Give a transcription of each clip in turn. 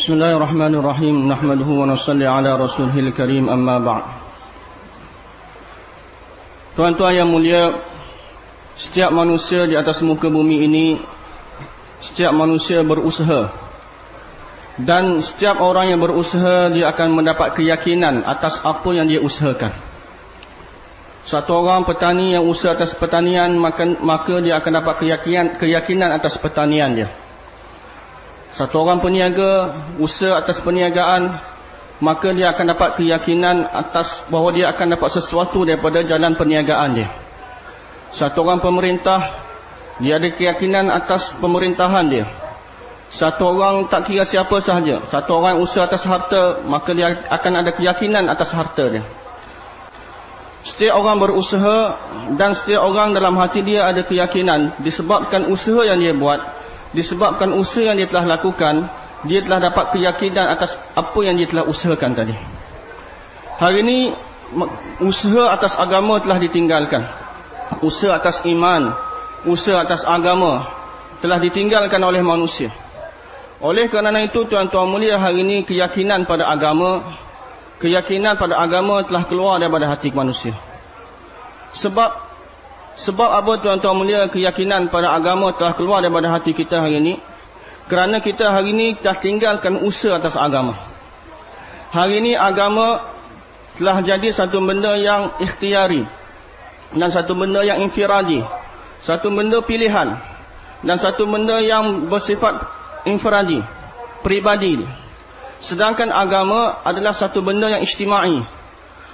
Bismillahirrahmanirrahim. Nahmaduhu wa nusalli ala rasulihil karim, amma ba'd. Tuan-tuan yang mulia, setiap manusia di atas muka bumi ini, setiap manusia berusaha. Dan setiap orang yang berusaha, dia akan mendapat keyakinan atas apa yang dia usahakan. Satu orang petani yang usaha atas pertanian, maka dia akan dapat keyakinan atas pertanian dia. Satu orang peniaga usaha atas perniagaan, maka dia akan dapat keyakinan atas bahawa dia akan dapat sesuatu daripada jalan perniagaan dia. Satu orang pemerintah, dia ada keyakinan atas pemerintahan dia. Satu orang tak kira siapa sahaja, satu orang usaha atas harta, maka dia akan ada keyakinan atas harta dia. Setiap orang berusaha dan setiap orang dalam hati dia ada keyakinan disebabkan usaha yang dia buat. Disebabkan usaha yang dia telah lakukan, dia telah dapat keyakinan atas apa yang dia telah usahakan tadi. Hari ini usaha atas agama telah ditinggalkan. Usaha atas iman, usaha atas agama telah ditinggalkan oleh manusia. Oleh kerana itu, tuan-tuan mulia, hari ini keyakinan pada agama telah keluar daripada hati manusia. Sebab apa, tuan-tuan mulia, keyakinan pada agama telah keluar daripada hati kita hari ini? Kerana kita hari ini telah tinggalkan usaha atas agama. Hari ini agama telah jadi satu benda yang ikhtiari dan satu benda yang infiradi, satu benda pilihan dan satu benda yang bersifat infiradi, peribadi. Sedangkan agama adalah satu benda yang ijtimai.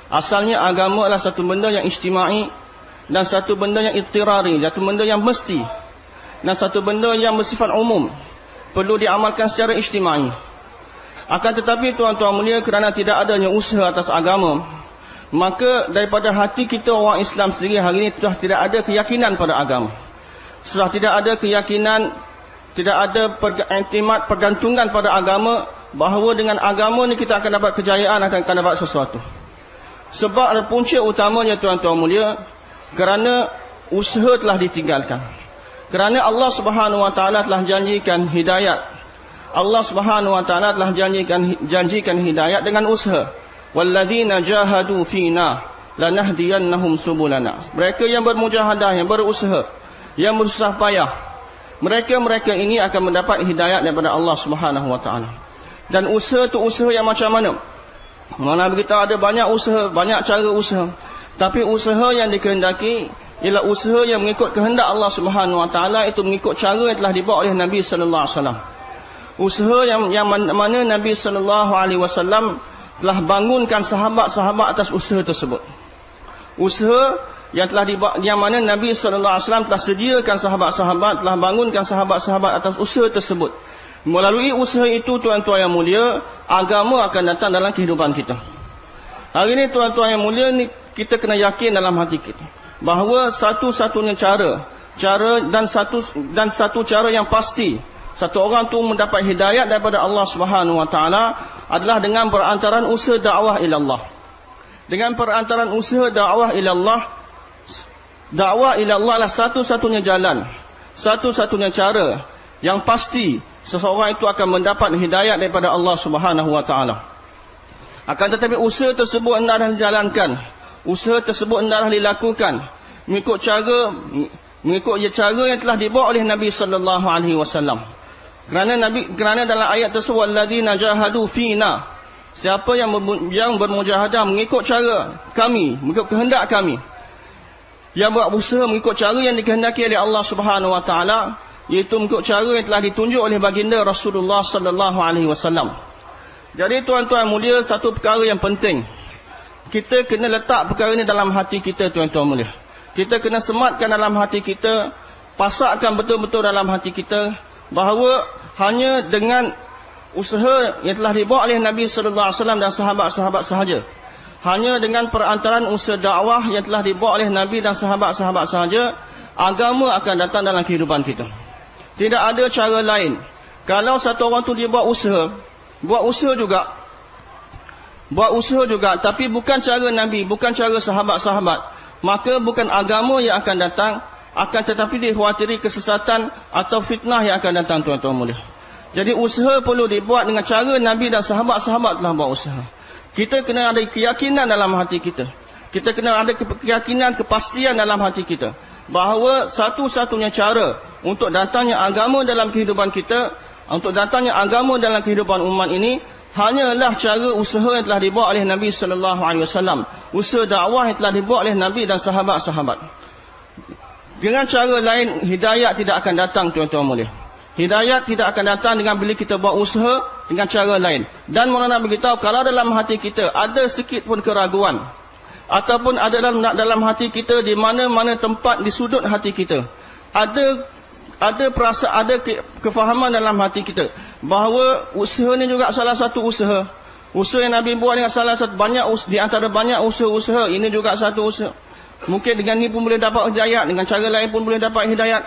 Asalnya agama adalah satu benda yang ijtimai dan satu benda yang ittirari, satu benda yang mesti, dan satu benda yang bersifat umum, perlu diamalkan secara ijtimai. Akan tetapi, tuan-tuan mulia, kerana tidak adanya usaha atas agama, maka daripada hati kita orang Islam sendiri hari ini sudah tidak ada keyakinan pada agama. Sudah tidak ada keyakinan, tidak ada iktimat, pergantungan pada agama, bahawa dengan agama ni kita akan dapat kejayaan, akan dapat sesuatu. Sebab ada punca utamanya, tuan-tuan mulia, kerana usaha telah ditinggalkan. Kerana Allah Subhanahu wa taala telah janjikan hidayat. Allah Subhanahu wa taala telah janjikan hidayat dengan usaha. Walladzina jahadu fina lanahdiyannahum subulana. Mereka yang bermujahadah, yang berusaha, yang bersusah payah, mereka ini akan mendapat hidayat daripada Allah Subhanahu wa taala. Dan usaha tu usaha yang macam mana? Mana kita ada banyak usaha, banyak cara usaha. Tapi usaha yang dikehendaki ialah usaha yang mengikut kehendak Allah Subhanahu wa taala, itu mengikut cara yang telah dibawa oleh Nabi sallallahu alaihi wasallam. Usaha yang mana Nabi sallallahu alaihi wasallam telah bangunkan sahabat-sahabat atas usaha tersebut. Usaha yang telah yang mana Nabi sallallahu alaihi wasallam telah sediakan sahabat-sahabat, telah bangunkan sahabat-sahabat atas usaha tersebut. Melalui usaha itu, tuan-tuan yang mulia, agama akan datang dalam kehidupan kita. Hari ini, tuan-tuan yang mulia, ni kita kena yakin dalam hati kita bahawa satu-satunya cara dan satu cara yang pasti satu orang tu mendapat hidayat daripada Allah Subhanahu wa taala adalah dengan perantaraan usaha dakwah ila Allah. Dengan perantaraan usaha dakwah ila Allah, dakwah ila Allah adalah satu-satunya jalan, satu-satunya cara yang pasti seseorang itu akan mendapat hidayat daripada Allah Subhanahu wa taala. Akan tetapi usaha tersebut hendaklah dijalankan, usaha tersebut hendaklah dilakukan mengikut cara yang telah dibawa oleh Nabi sallallahu alaihi wasallam. Kerana dalam ayat tersebut, alladzina jahadu fina, siapa yang bermujahadah mengikut cara kami, mengikut kehendak kami, yang buat usaha mengikut cara yang dikehendaki oleh Allah Subhanahu wa taala, iaitu mengikut cara yang telah ditunjuk oleh baginda Rasulullah sallallahu alaihi wasallam. Jadi, tuan-tuan mulia, satu perkara yang penting, kita kena letak perkara ini dalam hati kita, tuan-tuan mulia. Kita kena sematkan dalam hati kita, pasakkan betul-betul dalam hati kita bahawa hanya dengan usaha yang telah dibawa oleh Nabi sallallahu alaihi wasallam dan sahabat-sahabat sahaja, hanya dengan perantaraan usaha dakwah yang telah dibawa oleh Nabi dan sahabat-sahabat sahaja, agama akan datang dalam kehidupan kita. Tidak ada cara lain. Kalau satu orang tu dia buat usaha juga, tapi bukan cara Nabi, bukan cara sahabat-sahabat, maka bukan agama yang akan datang, akan tetapi dikhawatiri kesesatan atau fitnah yang akan datang, tuan-tuan mulia. Jadi usaha perlu dibuat dengan cara Nabi dan sahabat-sahabat telah buat usaha. Kita kena ada keyakinan dalam hati kita. Kita kena ada keyakinan, kepastian dalam hati kita, bahawa satu-satunya cara untuk datangnya agama dalam kehidupan kita, untuk datangnya agama dalam kehidupan umat ini, hanyalah cara usaha yang telah dibuat oleh Nabi SAW. Usaha dakwah yang telah dibuat oleh Nabi dan sahabat-sahabat. Dengan cara lain, hidayat tidak akan datang, tuan-tuan mulia. Hidayat tidak akan datang dengan bila kita buat usaha dengan cara lain. Dan Maulana beritahu, kalau dalam hati kita ada sikit pun keraguan, ataupun ada dalam hati kita, di mana-mana tempat di sudut hati kita, ada perasaan, ada kefahaman dalam hati kita bahawa usaha ni juga salah satu usaha. Usaha yang Nabi buat dengan salah satu, di antara banyak usaha-usaha, ini juga satu usaha. Mungkin dengan ni pun boleh dapat hidayat, dengan cara lain pun boleh dapat hidayat.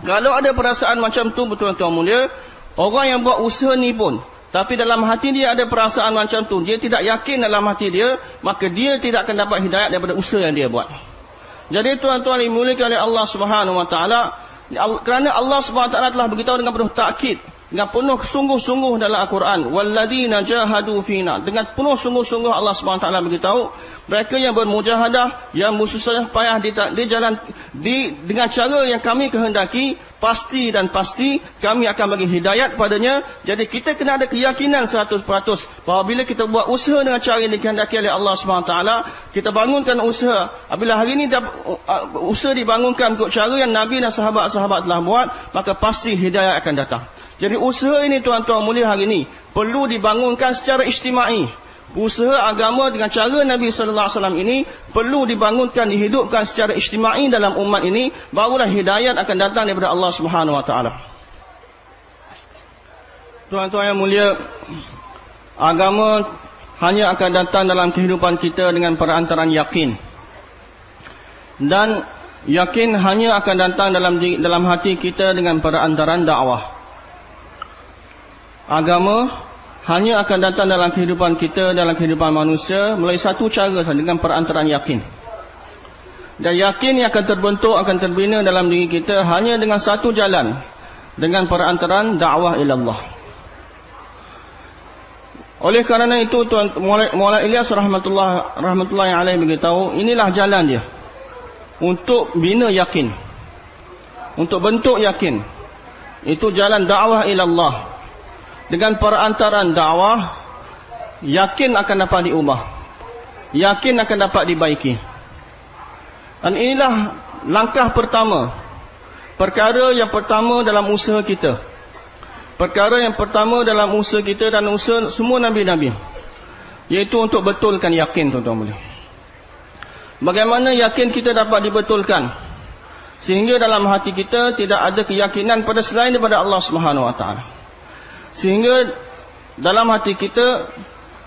Kalau ada perasaan macam tu, betul-betul mulia, orang yang buat usaha ni pun, tapi dalam hati dia ada perasaan macam tu, dia tidak yakin dalam hati dia, maka dia tidak akan dapat hidayat daripada usaha yang dia buat. Jadi tuan-tuan dimuliakan oleh Allah Subhanahu Wa Taala, kerana Allah Subhanahu Wa Taala telah beritahu dengan penuh takkid, dengan penuh sungguh-sungguh dalam Al-Quran, walladzina jahadu fina, dengan penuh sungguh-sungguh Allah Subhanahu Wa Taala beritahu, mereka yang bermujahadah, yang bersusah payah di jalan dengan cara yang kami kehendaki, pasti dan pasti kami akan bagi hidayat padanya. Jadi kita kena ada keyakinan 100% bahawa bila kita buat usaha dengan cara yang dikehendaki oleh Allah SWT, kita bangunkan usaha. Apabila hari ini usaha dibangunkan untuk cara yang Nabi dan sahabat-sahabat telah buat, maka pasti hidayat akan datang. Jadi usaha ini tuan-tuan mulia hari ini perlu dibangunkan secara ijtimai. Usaha agama dengan cara Nabi SAW ini perlu dibangunkan, dihidupkan secara ijtimai dalam umat ini, barulah hidayat akan datang daripada Allah Subhanahu Wa Taala. Tuan-tuan yang mulia, agama hanya akan datang dalam kehidupan kita dengan perantaraan yakin. Dan yakin hanya akan datang dalam hati kita dengan perantaraan dakwah. Agama hanya akan datang dalam kehidupan kita, dalam kehidupan manusia, melalui satu cara sahaja, dengan perantaraan yakin. Dan yakin yang akan terbentuk, akan terbina dalam diri kita hanya dengan satu jalan, dengan perantaraan dakwah ilallah. Oleh kerana itu, Maulana Ilyas rahmatullahi alaihi beritahu, inilah jalan dia untuk bina yakin, untuk bentuk yakin. Itu jalan dakwah ilallah. Dengan perantaraan dakwah, yakin akan dapat diubah, yakin akan dapat dibaiki. Dan inilah langkah pertama, perkara yang pertama dalam usaha kita, perkara yang pertama dalam usaha kita dan usaha semua Nabi-Nabi, iaitu untuk betulkan yakin, tuan-tuan boleh. Bagaimana yakin kita dapat dibetulkan sehingga dalam hati kita tidak ada keyakinan pada selain daripada Allah Subhanahu Wa Taala. Sehingga dalam hati kita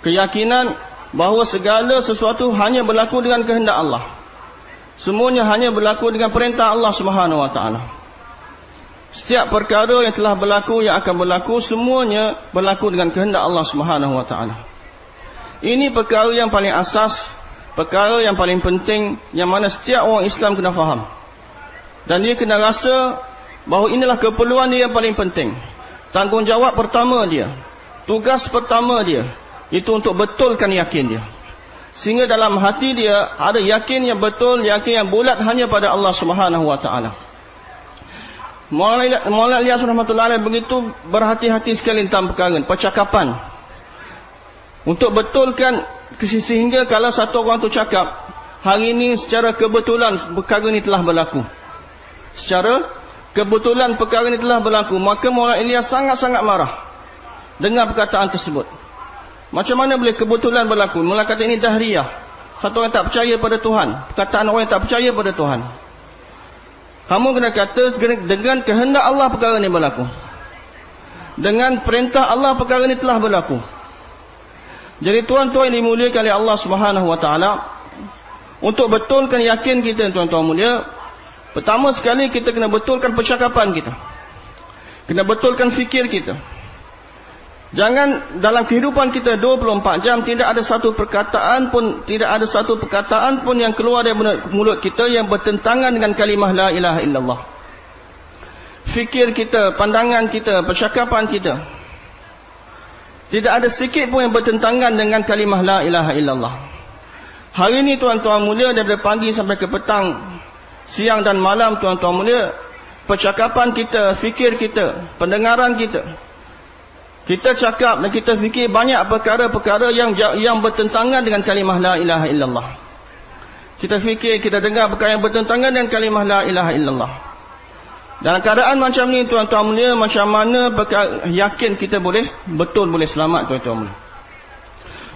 keyakinan bahawa segala sesuatu hanya berlaku dengan kehendak Allah. Semuanya hanya berlaku dengan perintah Allah Subhanahu Wa Taala. Setiap perkara yang telah berlaku, yang akan berlaku, semuanya berlaku dengan kehendak Allah Subhanahu Wa Taala. Ini perkara yang paling asas, perkara yang paling penting, yang mana setiap orang Islam kena faham. Dan dia kena rasa bahawa inilah keperluan dia yang paling penting. Tanggungjawab pertama dia, tugas pertama dia, itu untuk betulkan yakin dia. Sehingga dalam hati dia ada yakin yang betul, yakin yang bulat hanya pada Allah Subhanahu Wa Taala. Maulana Ilyas rahmatullahi alaihi begitu berhati-hati sekali tentang perkara percakapan. Untuk betulkan, sehingga kalau satu orang tu cakap, hari ini secara kebetulan perkara ini telah berlaku, secara kebetulan perkara ini telah berlaku, maka Maulana Ilyas sangat-sangat marah dengan perkataan tersebut. Macam mana boleh kebetulan berlaku? Mula kata ini dahriyah, satu orang tak percaya pada Tuhan, perkataan orang yang tak percaya pada Tuhan. Kamu kena kata dengan kehendak Allah perkara ini berlaku, dengan perintah Allah perkara ini telah berlaku. Jadi tuan-tuan yang dimuliakan oleh Allah Subhanahu Wa Taala, untuk betulkan yakin kita, tuan-tuan mulia, pertama sekali kita kena betulkan percakapan kita, kena betulkan fikir kita. Jangan dalam kehidupan kita 24 jam tidak ada satu perkataan pun yang keluar dari mulut kita yang bertentangan dengan kalimah la ilaha illallah. fikir kita, pandangan kita, percakapan kita, tidak ada sikit pun yang bertentangan dengan kalimah la ilaha illallah. Hari ini tuan-tuan mulia, daripada pagi sampai ke petang, siang dan malam tuan-tuan mulia, percakapan kita, fikir kita, pendengaran kita, kita cakap dan kita fikir banyak perkara-perkara yang bertentangan dengan kalimah la ilaha illallah. Kita fikir, kita dengar perkara yang bertentangan dengan kalimah la ilaha illallah. Dalam keadaan macam ni tuan-tuan mulia, macam mana yakin kita boleh selamat tuan-tuan mulia.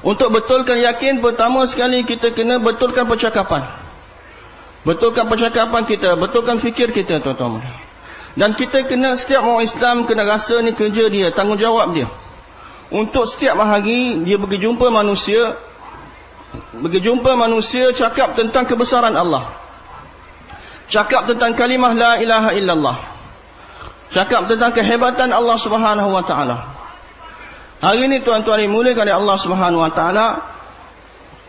Untuk betulkan yakin, pertama sekali kita kena betulkan percakapan. Betulkan percakapan kita, betulkan fikir kita tuan-tuan mulia. Dan kita kena, setiap orang Islam kena rasa ni kerja dia, tanggungjawab dia. Untuk setiap hari dia pergi jumpa manusia, cakap tentang kebesaran Allah, cakap tentang kalimah la ilaha illallah, cakap tentang kehebatan Allah Subhanahu wa taala. Hari ini tuan-tuan dimuliakan oleh Allah Subhanahu wa taala,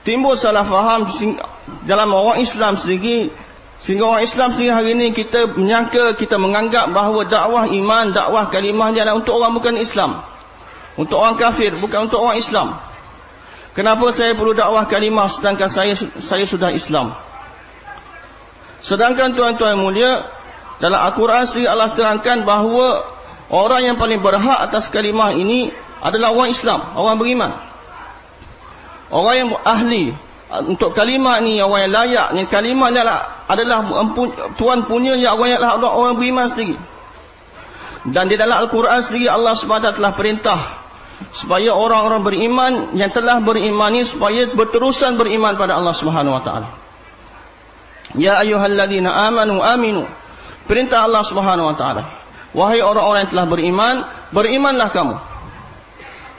timbul salah faham dalam orang Islam sendiri, sehingga orang Islam sendiri hari ini kita menganggap bahawa dakwah iman, dakwah kalimah ni adalah untuk orang bukan Islam, untuk orang kafir, bukan untuk orang Islam. Kenapa saya perlu dakwah kalimah sedangkan saya sudah Islam? Sedangkan tuan-tuan mulia, dalam Al-Quran sendiri Allah terangkan bahawa orang yang paling berhak atas kalimah ini adalah orang Islam, orang beriman. Orang yang ahli untuk kalimah ni, orang yang layak ni, kalimah ni adalah Tuhan punya, yang orang yang orang beriman sendiri. Dan di dalam Al-Quran sendiri Allah SWT telah perintah supaya orang-orang beriman yang telah beriman ni supaya berterusan beriman pada Allah Subhanahu wa taala. Ya ayyuhalladzina amanu aminu. Perintah Allah Subhanahu wa taala. Wahai orang-orang yang telah beriman, berimanlah kamu.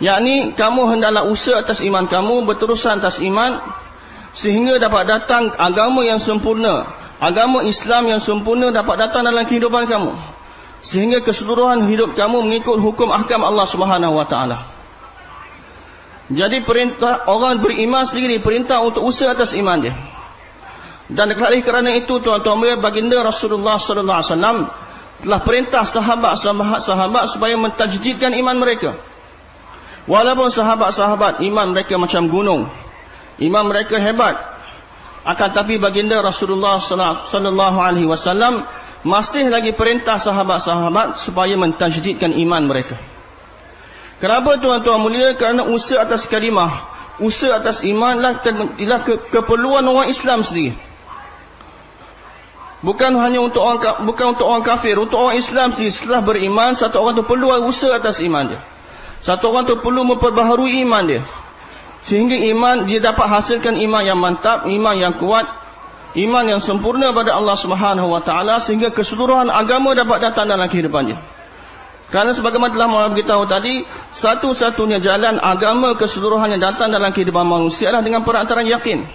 Yakni kamu hendaklah usaha atas iman kamu, berterusan atas iman, sehingga dapat datang agama yang sempurna, agama Islam yang sempurna dapat datang dalam kehidupan kamu, sehingga keseluruhan hidup kamu mengikut hukum ahkam Allah Subhanahu wa taala. Jadi perintah orang beriman sendiri, perintah untuk usaha atas iman dia. Dan kerana itu tuan-tuan mulia, baginda Rasulullah sallallahu alaihi wasallam telah perintah sahabat-sahabat supaya mentajdidkan iman mereka. Walaupun sahabat-sahabat iman mereka macam gunung, iman mereka hebat, akan tapi baginda Rasulullah sallallahu alaihi wasallam masih lagi perintah sahabat-sahabat supaya mentajdidkan iman mereka. Kenapa tuan-tuan mulia? Kerana usaha atas kalimah, usaha atas imanlah keperluan orang Islam sendiri. Bukan hanya untuk orang kafir, untuk orang Islam sendiri. Setelah beriman, satu orang tu perlu usaha atas iman dia. Satu orang tu perlu memperbaharui iman dia, sehingga iman dia dapat hasilkan iman yang mantap, iman yang kuat, iman yang sempurna pada Allah Subhanahu wa taala, sehingga keseluruhan agama dapat datang dalam kehidupan dia. Kerana sebagaimana telah malam kita tahu tadi, satu-satunya jalan agama keseluruhan yang datang dalam kehidupan manusia adalah dengan perantaraan yakin.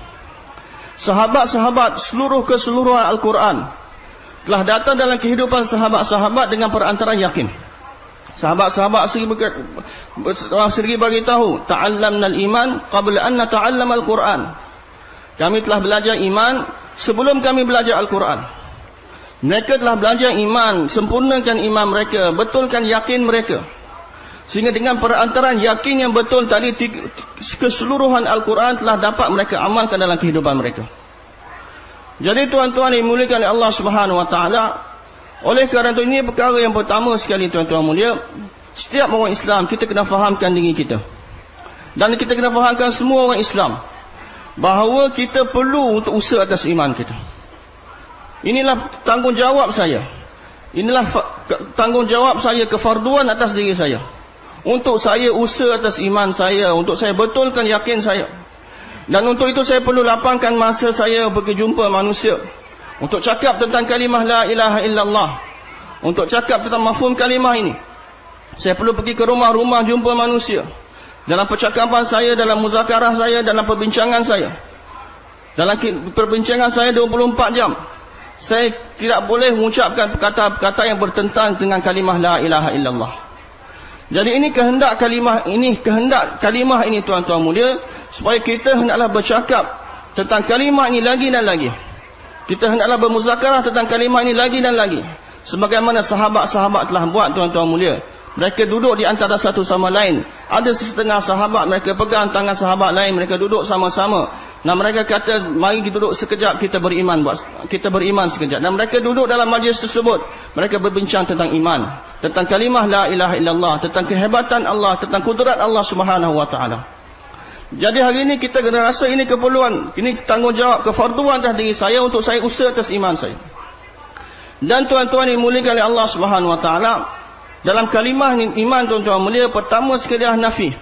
Sahabat-sahabat, keseluruhan Al-Quran telah datang dalam kehidupan sahabat-sahabat dengan perantaraan yakin. Sahabat-sahabat sendiri bagi tahu, ta'allamnal iman qabla an nata'allam al-Quran. Kami telah belajar iman sebelum kami belajar Al-Quran. Mereka telah belajar iman, sempurnakan iman mereka, betulkan yakin mereka, sehingga dengan perantaraan yakin yang betul tadi, keseluruhan Al-Quran telah dapat mereka amalkan dalam kehidupan mereka. Jadi tuan-tuan dimuliakan oleh Allah Subhanahu wa taala, oleh kerana itu ini perkara yang pertama sekali tuan-tuan mulia, setiap orang Islam kita kena fahamkan diri kita, dan kita kena fahamkan semua orang Islam bahawa kita perlu untuk usaha atas iman kita. Inilah tanggungjawab saya. Inilah tanggungjawab saya, kefarduan atas diri saya, untuk saya usaha atas iman saya, untuk saya betulkan yakin saya. Dan untuk itu saya perlu lapangkan masa saya pergi jumpa manusia, untuk cakap tentang kalimah la ilaha illallah, untuk cakap tentang mafhum kalimah ini. Saya perlu pergi ke rumah-rumah jumpa manusia. Dalam percakapan saya, dalam muzakarah saya, dalam perbincangan saya, dalam perbincangan saya 24 jam, saya tidak boleh mengucapkan kata-kata yang bertentang dengan kalimah la ilaha illallah. Jadi ini kehendak kalimah ini tuan-tuan mulia, supaya kita hendaklah bercakap tentang kalimah ini lagi dan lagi. Kita hendaklah bermuzakarah tentang kalimah ini lagi dan lagi, Sebagaimana sahabat-sahabat telah buat, tuan-tuan mulia. Mereka duduk di antara satu sama lain. Ada setengah sahabat, mereka pegang tangan sahabat lain, mereka duduk sama-sama. Dan mereka kata, mari kita duduk sekejap, kita beriman sekejap. Dan mereka duduk dalam majlis tersebut. Mereka berbincang tentang iman, tentang kalimah la ilaha illallah, tentang kehebatan Allah, tentang kudrat Allah Subhanahu wa ta'ala. Jadi hari ini kita kena rasa ini keperluan, ini tanggungjawab, kefarduan atas diri saya untuk saya usaha atas iman saya. Dan tuan-tuan dimuliakan oleh Allah Subhanahu wa ta'ala, dalam kalimah iman, tuan-tuan mulia, pertama sekali adalah nafi.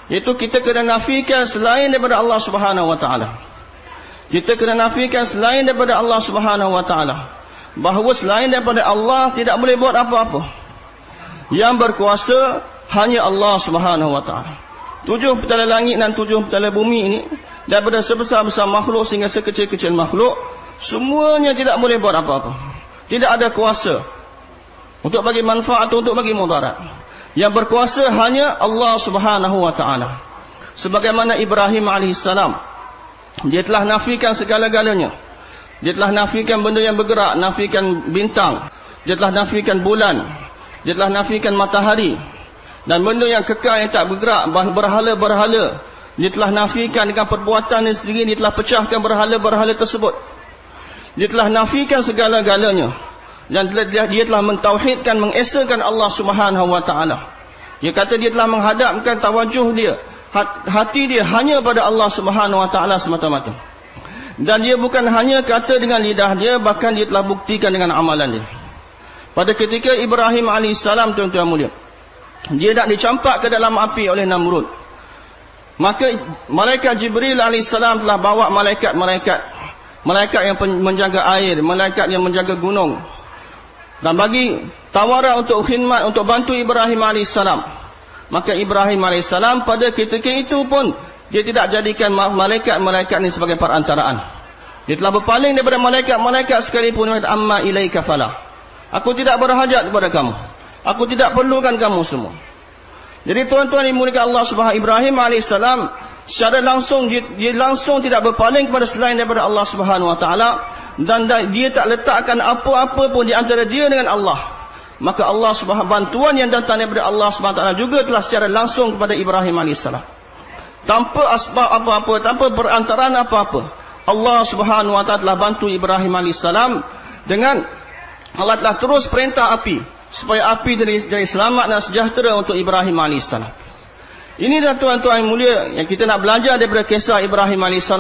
Iaitu kita kena nafikan selain daripada Allah Subhanahu wa ta'ala. Kita kena nafikan selain daripada Allah Subhanahu wa ta'ala, bahawa selain daripada Allah tidak boleh buat apa-apa. Yang berkuasa hanya Allah Subhanahu wa ta'ala. 7 petala langit dan 7 petala bumi ini, daripada sebesar-besar makhluk sehingga sekecil-kecil makhluk, semuanya tidak boleh buat apa-apa. Tidak ada kuasa untuk bagi manfaat atau untuk bagi mudarat. Yang berkuasa hanya Allah Subhanahu wa ta'ala. Sebagaimana Ibrahim AS, dia telah nafikan segala-galanya. Dia telah nafikan benda yang bergerak, nafikan bintang, dia telah nafikan bulan, dia telah nafikan matahari, dan benda yang kekal yang tak bergerak, berhala-berhala, dia telah nafikan dengan perbuatan sendiri. Dia telah pecahkan berhala-berhala tersebut. Dia telah nafikan segala-galanya. Dan dia telah mentauhidkan, mengesakan Allah Subhanahu wa ta'ala. Dia kata dia telah menghadapkan tawajuh dia, hati dia hanya pada Allah Subhanahu wa ta'ala semata-mata. Dan dia bukan hanya kata dengan lidah dia, bahkan dia telah buktikan dengan amalan dia. Pada ketika Ibrahim AS, tuan-tuan mulia, dia nak dicampak ke dalam api oleh Namrud, maka malaikat Jibril AS telah bawa malaikat yang menjaga air, malaikat yang menjaga gunung, dan bagi tawaran untuk khidmat, untuk bantu Ibrahim AS. Maka Ibrahim AS pada ketika itu pun dia tidak jadikan malaikat-malaikat ini sebagai perantaraan. Dia telah berpaling daripada malaikat-malaikat sekalipun. Amma ilaika fala, aku tidak berhajat kepada kamu, aku tidak perlukan kamu semua. Jadi tuan-tuan dimuliakan Allah Subhanahu, Ibrahim AS secara langsung dia langsung tidak berpaling kepada selain daripada Allah Subhanahu wa ta'ala, dan dia tak letakkan apa-apa pun di antara dia dengan Allah. Maka Allah Subhanahu, bantuan yang datang daripada Allah Subhanahu wa ta'ala juga telah secara langsung kepada Ibrahim AS, tanpa asbab apa-apa, tanpa perantaraan apa-apa. Allah Subhanahu wa ta'ala telah bantu Ibrahim AS dengan Allah telah terus perintah api supaya api jadi selamat dan sejahtera untuk Ibrahim AS. Ini dah tuan-tuan yang mulia yang kita nak belajar daripada kisah Ibrahim AS,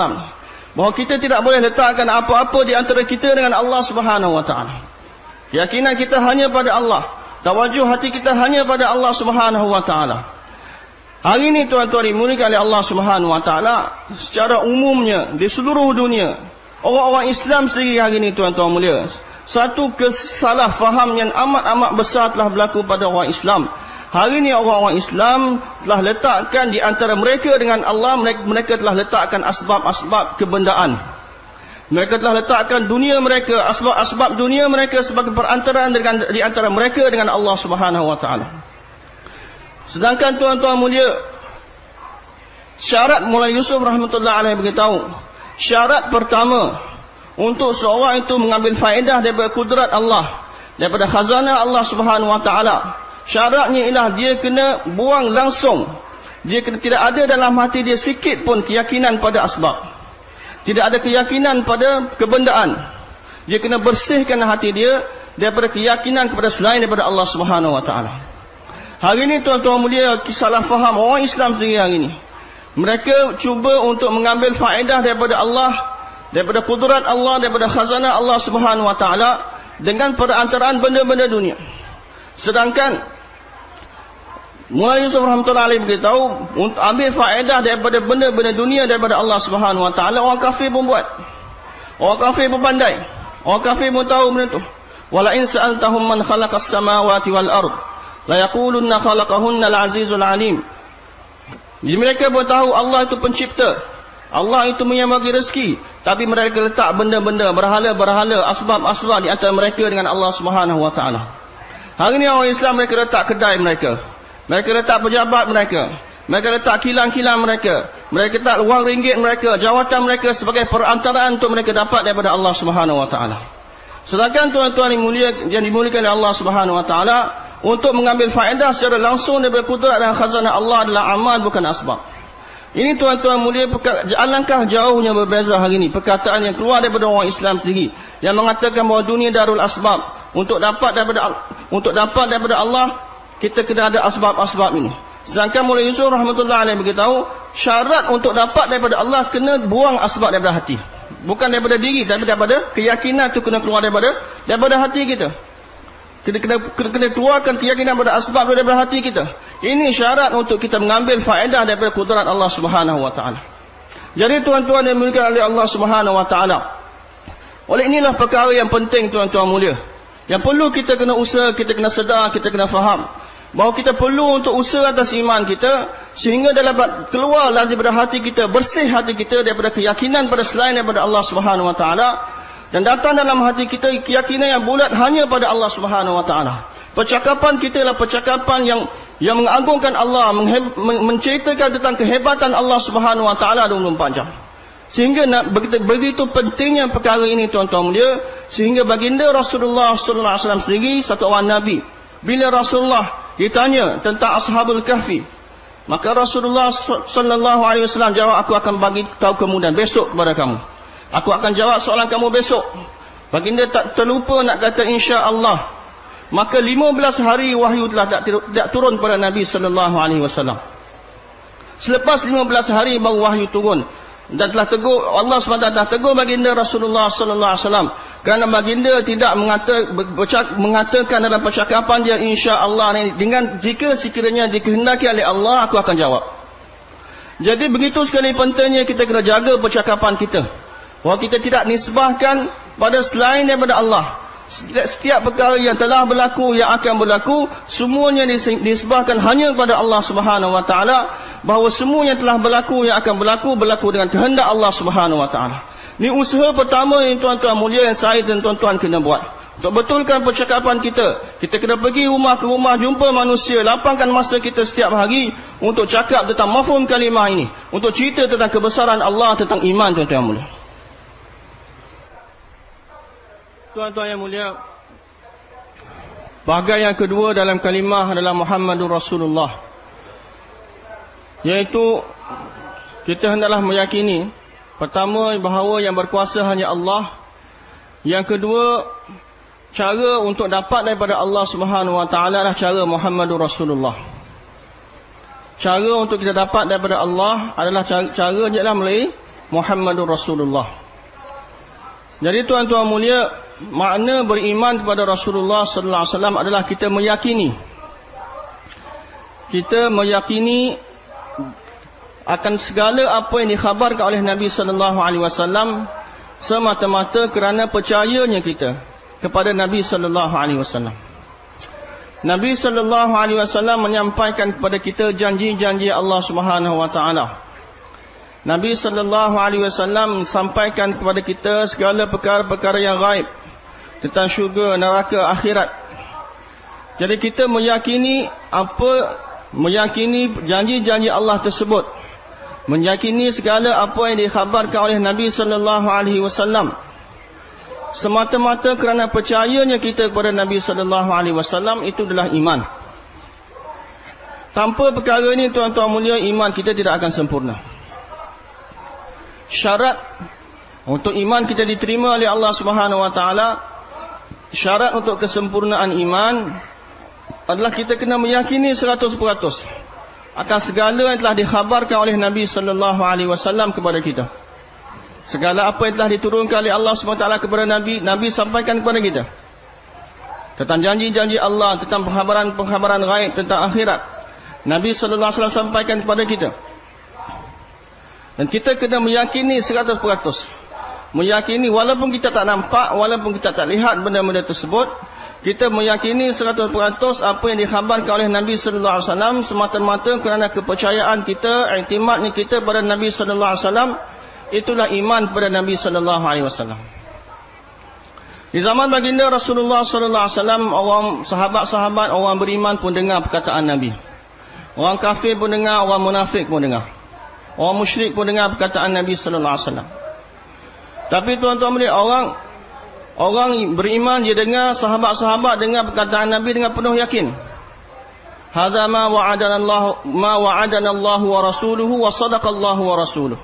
bahawa kita tidak boleh letakkan apa-apa di antara kita dengan Allah Subhanahu wa ta'ala. Keyakinan kita hanya pada Allah, tawajuh hati kita hanya pada Allah Subhanahu wa ta'ala. Hari ini tuan-tuan dimuliakan oleh Allah Subhanahu wa ta'ala, secara umumnya di seluruh dunia, orang-orang Islam sendiri hari ini tuan-tuan mulia, satu kesalahfaham yang amat-amat besar telah berlaku pada orang Islam. Hari ini orang-orang Islam telah letakkan di antara mereka dengan Allah, mereka telah letakkan asbab-asbab kebendaan. Mereka telah letakkan dunia mereka, asbab-asbab dunia mereka sebagai perantaraan di antara mereka dengan Allah Subhanahu wa ta'ala. Sedangkan tuan-tuan mulia, syarat Mulai Yusuf rahmatullah alaihi beritahu, syarat pertama untuk seorang itu mengambil faedah daripada kudrat Allah, daripada khazanah Allah Subhanahu wa ta'ala, syaratnya ialah dia kena buang langsung. Dia kena, tidak ada dalam hati dia sikit pun keyakinan pada asbab, tidak ada keyakinan pada kebendaan. Dia kena bersihkan hati dia daripada keyakinan kepada selain daripada Allah Subhanahu wa ta'ala. Hari ini tuan-tuan mulia, salah faham orang Islam sendiri hari ini. Mereka cuba untuk mengambil faedah daripada Allah, daripada kudrat Allah, daripada khazanah Allah Subhanahu wa ta'ala dengan perantaraan benda-benda dunia. Sedangkan Mulai Yusuf rahmatullah alaih beritahu, untuk ambil faedah daripada benda-benda dunia daripada Allah Subhanahu wa ta'ala, orang kafir pun buat. Orang kafir pun pandai. Orang kafir pun tahu benda tu. Wala in sa'altahum man khalaqas samawati wal ard la yaqulunna khalaqahunna al-azizul alim. Jadi mereka pun tahu Allah itu pencipta, Allah itu yang bagi rezeki, tapi mereka letak benda-benda, berhala-berhala, asbab-asbab di antara mereka dengan Allah Subhanahu wa ta'ala. Hari ini orang Islam mereka letak kedai mereka, mereka letak pejabat mereka, mereka letak kilang-kilang mereka, mereka letak wang ringgit mereka, jawatan mereka sebagai perantaraan untuk mereka dapat daripada Allah Subhanahu wa ta'ala. Sedangkan tuan-tuan yang dimuliakan oleh Allah Subhanahu wa taala, untuk mengambil faedah secara langsung daripada kudrat dan khazanah Allah adalah amal, bukan asbab. Ini tuan-tuan mulia, alangkah jauhnya berbeza hari ini perkataan yang keluar daripada orang Islam sendiri yang mengatakan bahawa dunia darul asbab. Untuk dapat daripada Allah, kita kena ada asbab-asbab ini. Sedangkan Mulai Yusuf rahmatullahi alaih beritahu, syarat untuk dapat daripada Allah kena buang asbab daripada hati. Bukan daripada diri, tapi daripada keyakinan itu kena keluar daripada hati kita. Kena keluarkan keyakinan pada asbab daripada hati kita. Ini syarat untuk kita mengambil faedah daripada kudrat Allah Subhanahu wa taala. Jadi tuan-tuan yang dimuliakan oleh Allah Subhanahu wa taala, oleh inilah perkara yang penting tuan-tuan mulia, yang perlu kita kena usaha, kita kena sedar, kita kena faham bahawa kita perlu untuk usaha atas iman kita, sehingga dapat keluar daripada hati kita, bersih hati kita daripada keyakinan pada selain daripada Allah Subhanahu wa taala, dan datang dalam hati kita keyakinan yang bulat hanya pada Allah Subhanahu wa taala. Percakapan kita adalah percakapan yang mengagungkan Allah, menceritakan tentang kehebatan Allah Subhanahu wa taala 24 jam. Sehingga begitu pentingnya perkara ini tuan-tuan mulia, sehingga baginda Rasulullah sallallahu alaihi wasallam sendiri, satu orang nabi, bila Rasulullah ditanya tentang Ashabul Kahfi, maka Rasulullah sallallahu alaihi wasallam jawab, aku akan bagi tahu kemudian besok kepada kamu. Aku akan jawab soalan kamu besok. Baginda tak terlupa nak kata insya-Allah. Maka 15 hari wahyu telah tak turun pada Nabi sallallahu alaihi wasallam. Selepas 15 hari baru wahyu turun, dan telah tegur Allah SWT telah tegur baginda Rasulullah sallallahu alaihi wasallam kerana baginda tidak mengatakan dalam percakapan dia insya-Allah ni dengan jika sekiranya dikehendaki oleh Allah aku akan jawab. Jadi begitu sekali pentingnya kita kena jaga percakapan kita, bahawa kita tidak nisbahkan pada selain daripada Allah. Setiap perkara yang telah berlaku, yang akan berlaku, semuanya disebabkan hanya kepada Allah Subhanahu wa taala, bahawa semua yang telah berlaku, yang akan berlaku dengan kehendak Allah Subhanahu wa taala. Ini usaha pertama yang tuan-tuan mulia, yang saya dan tuan-tuan kena buat. Untuk betulkan percakapan kita, kita kena pergi rumah ke rumah, jumpa manusia, lapangkan masa kita setiap hari untuk cakap tentang mafhum kalimah ini, untuk cerita tentang kebesaran Allah, tentang iman tuan-tuan mulia. Tuan-tuan yang mulia, bahagian yang kedua dalam kalimah adalah Muhammadur Rasulullah, iaitu kita hendaklah meyakini pertama bahawa yang berkuasa hanya Allah. Yang kedua, cara untuk dapat daripada Allah Subhanahu wa taala adalah cara Muhammadur Rasulullah. Cara untuk kita dapat daripada Allah adalah caranya adalah melalui Muhammadur Rasulullah. Jadi tuan-tuan mulia, makna beriman kepada Rasulullah sallallahu alaihi wasallam adalah kita meyakini akan segala apa yang dikhabarkan oleh Nabi sallallahu alaihi wasallam semata-mata kerana percayanya kita kepada Nabi sallallahu alaihi wasallam. Nabi sallallahu alaihi wasallam menyampaikan kepada kita janji-janji Allah Subhanahu wa taala. Nabi sallallahu alaihi wasallam sampaikan kepada kita segala perkara-perkara yang gaib tentang syurga, neraka, akhirat. Jadi kita meyakini janji-janji Allah tersebut, meyakini segala apa yang dikhabarkan oleh Nabi sallallahu alaihi wasallam semata-mata kerana percayanya kita kepada Nabi sallallahu alaihi wasallam, itu adalah iman. Tanpa perkara ini tuan-tuan mulia, iman kita tidak akan sempurna. Syarat untuk iman kita diterima oleh Allah Subhanahu wa taala, syarat untuk kesempurnaan iman adalah kita kena meyakini 100% akan segala yang telah dikhabarkan oleh Nabi sallallahu alaihi wasallam kepada kita. Segala apa yang telah diturunkan oleh Allah Subhanahu wa taala kepada Nabi, Nabi sampaikan kepada kita. Tentang janji-janji Allah, tentang pengkhabaran gaib, tentang akhirat, Nabi sallallahu alaihi wasallam sampaikan kepada kita. Dan kita kena meyakini 100%. Meyakini walaupun kita tak nampak, walaupun kita tak lihat benda-benda tersebut, kita meyakini 100% apa yang dikhabarkan oleh Nabi sallallahu alaihi wasallam semata-mata kerana kepercayaan kita, iktimat kita pada Nabi sallallahu alaihi wasallam. Itulah iman kepada Nabi sallallahu alaihi wasallam. Di zaman baginda Rasulullah sallallahu alaihi wasallam, orang sahabat-sahabat, orang beriman pun dengar perkataan Nabi. Orang kafir pun dengar, orang munafik pun dengar. Orang musyrik pun dengar perkataan Nabi sallallahu alaihi wasallam. Tapi tuan-tuan melihat Orang beriman dia dengar, sahabat-sahabat dengar perkataan Nabi dengan penuh yakin. Hadza ma wa'adana Allah wa rasuluhu wa sadaqa Allah wa rasuluhu.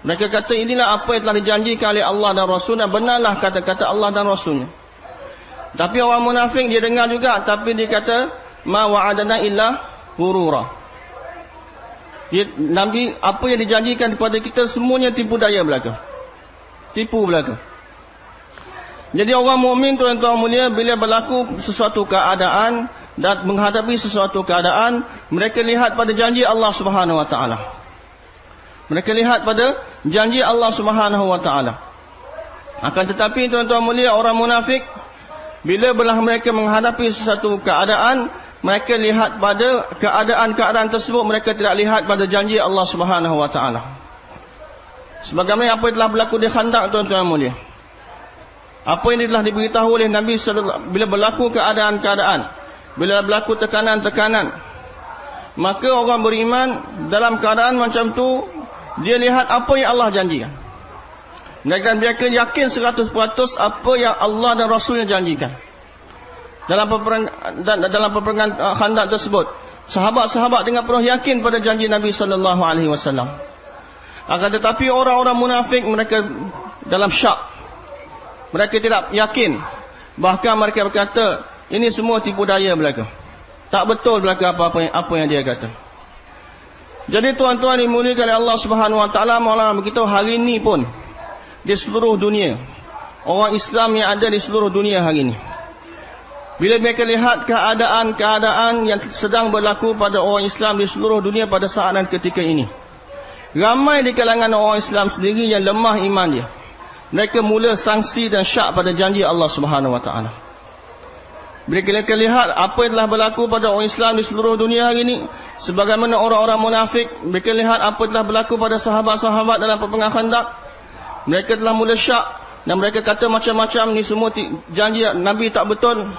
Mereka kata inilah apa yang telah dijanjikan oleh Allah dan Rasul, dan benarlah kata-kata Allah dan Rasulnya. Tapi orang munafik dia dengar juga, tapi dia kata ma wa'adana illa ghurura. Nabi apa yang dijanjikan kepada kita semuanya tipu daya belaka. Tipu belaka. Jadi orang mukmin tuan-tuan mulia, bila berlaku sesuatu keadaan dan menghadapi sesuatu keadaan, mereka lihat pada janji Allah Subhanahu wa taala. Mereka lihat pada janji Allah Subhanahu wa taala. Akan tetapi tuan-tuan mulia, orang munafik bila belah mereka menghadapi sesuatu keadaan, mereka lihat pada keadaan-keadaan tersebut, mereka tidak lihat pada janji Allah Subhanahu wa taala. Sebagaimana apa yang telah berlaku di Khandaq tuan-tuan mulia. Apa yang telah diberitahu oleh Nabi bila berlaku keadaan-keadaan, bila berlaku tekanan-tekanan, maka orang beriman dalam keadaan macam tu, dia lihat apa yang Allah janjikan. Mereka yakin 100% apa yang Allah dan Rasulnya janjikan. Dalam peperangan Khandaq tersebut, sahabat-sahabat dengan penuh yakin pada janji Nabi sallallahu alaihi wasallam. Akan tetapi orang-orang munafik, mereka dalam syak. Mereka tidak yakin. Bahkan mereka berkata, ini semua tipu daya belaka. Tak betul belaka apa yang dia kata. Jadi tuan-tuan dimuliakan oleh Allah Subhanahu wa taala, Maulana beritahu hari ini pun di seluruh dunia, orang Islam yang ada di seluruh dunia hari ini, bila mereka lihat keadaan-keadaan yang sedang berlaku pada orang Islam di seluruh dunia pada saat dan ketika ini, ramai di kalangan orang Islam sendiri yang lemah iman dia. Mereka mula sangsi dan syak pada janji Allah Subhanahu wa taala. Bila kita lihat apa yang telah berlaku pada orang Islam di seluruh dunia hari ini, sebagaimana orang-orang munafik, mereka lihat apa yang telah berlaku pada sahabat-sahabat dalam peperangan Khandaq, mereka telah mula syak dan mereka kata macam-macam ni semua janji Nabi tak betul.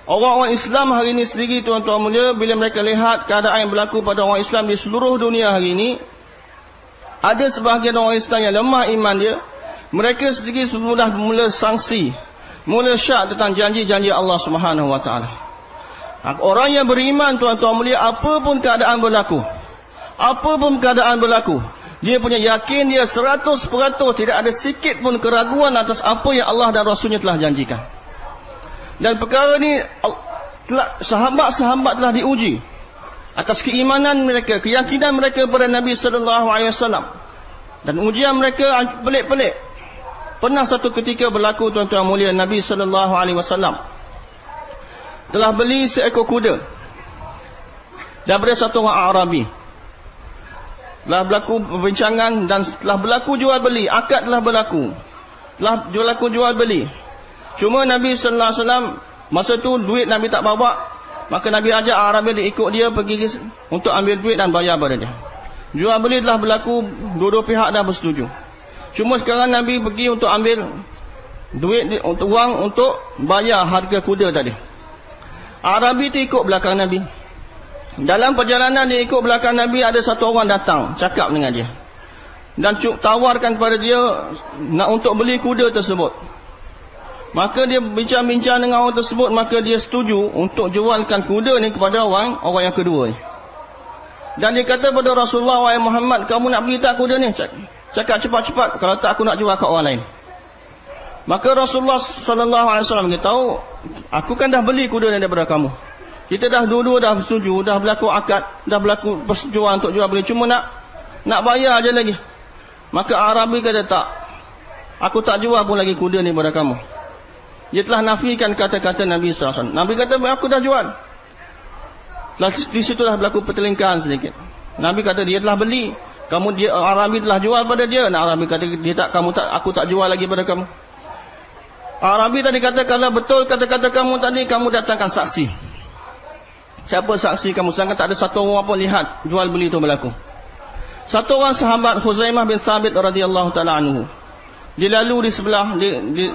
Orang-orang Islam hari ini sendiri tuan-tuan mulia, bila mereka lihat keadaan yang berlaku pada orang Islam di seluruh dunia hari ini, ada sebahagian orang Islam yang lemah iman dia, mereka sendiri sudah mula sangsi, mula syak tentang janji-janji Allah Subhanahu wa taala. Orang yang beriman tuan-tuan mulia, apapun keadaan berlaku, dia punya yakin, dia 100%, tidak ada sikit pun keraguan atas apa yang Allah dan Rasulnya telah janjikan. Dan perkara ini sahabat-sahabat telah diuji atas keimanan mereka, keyakinan mereka kepada Nabi sallallahu alaihi wasallam. Dan ujian mereka pelik-pelik. Pernah satu ketika berlaku tuan-tuan mulia, Nabi sallallahu alaihi wasallam telah beli seekor kuda daripada satu orang Arabi. Telah berlaku perbincangan dan telah berlaku jual beli, akad telah berlaku. Telah jual beli. Cuma Nabi sallallahu alaihi wasallam masa tu duit Nabi tak bawa, maka Nabi ajak Arabi dia ikut dia pergi untuk ambil duit dan bayar pada dia. Jual beli telah berlaku, dua-dua pihak dah bersetuju. Cuma sekarang Nabi pergi untuk ambil duit, untuk wang untuk bayar harga kuda tadi. Arabi tu ikut belakang Nabi. Dalam perjalanan dia ikut belakang Nabi, ada satu orang datang cakap dengan dia dan tawarkan kepada dia nak untuk beli kuda tersebut. Maka dia bincang-bincang dengan orang tersebut, maka dia setuju untuk jualkan kuda ni kepada orang yang kedua ni. Dan dia kata pada Rasulullah, wahai Muhammad, kamu nak beli tak kuda ni? Cakap cepat-cepat, kalau tak aku nak jual kat orang lain. Maka Rasulullah sallallahu alaihi wasallam beritahu, aku kan dah beli kuda ni daripada kamu. Kita dah dua-dua dah bersetuju, dah berlaku akad, dah berlaku persetujuan untuk jual beli, cuma nak bayar aja lagi. Maka Arabi kata tak, aku tak jual pun lagi kuda ni kepada kamu. Dia telah nafikan kata-kata Nabi sallallahu alaihi wasallam. Nabi kata aku dah jual. Di situlah berlaku pertelingkahan sedikit. Nabi kata dia telah beli, Arabi telah jual pada dia. Arabi kata aku tak jual lagi pada kamu. Arabi tadi kata, kalau betul kata-kata kamu tadi, kamu datangkan saksi. Siapa saksi kamu? Sedangkan tak ada satu orang pun lihat jual beli itu berlaku. Satu orang sahabat, Khuzaimah bin Thabit radhiyallahu taala anhu, dia lalu di sebelah,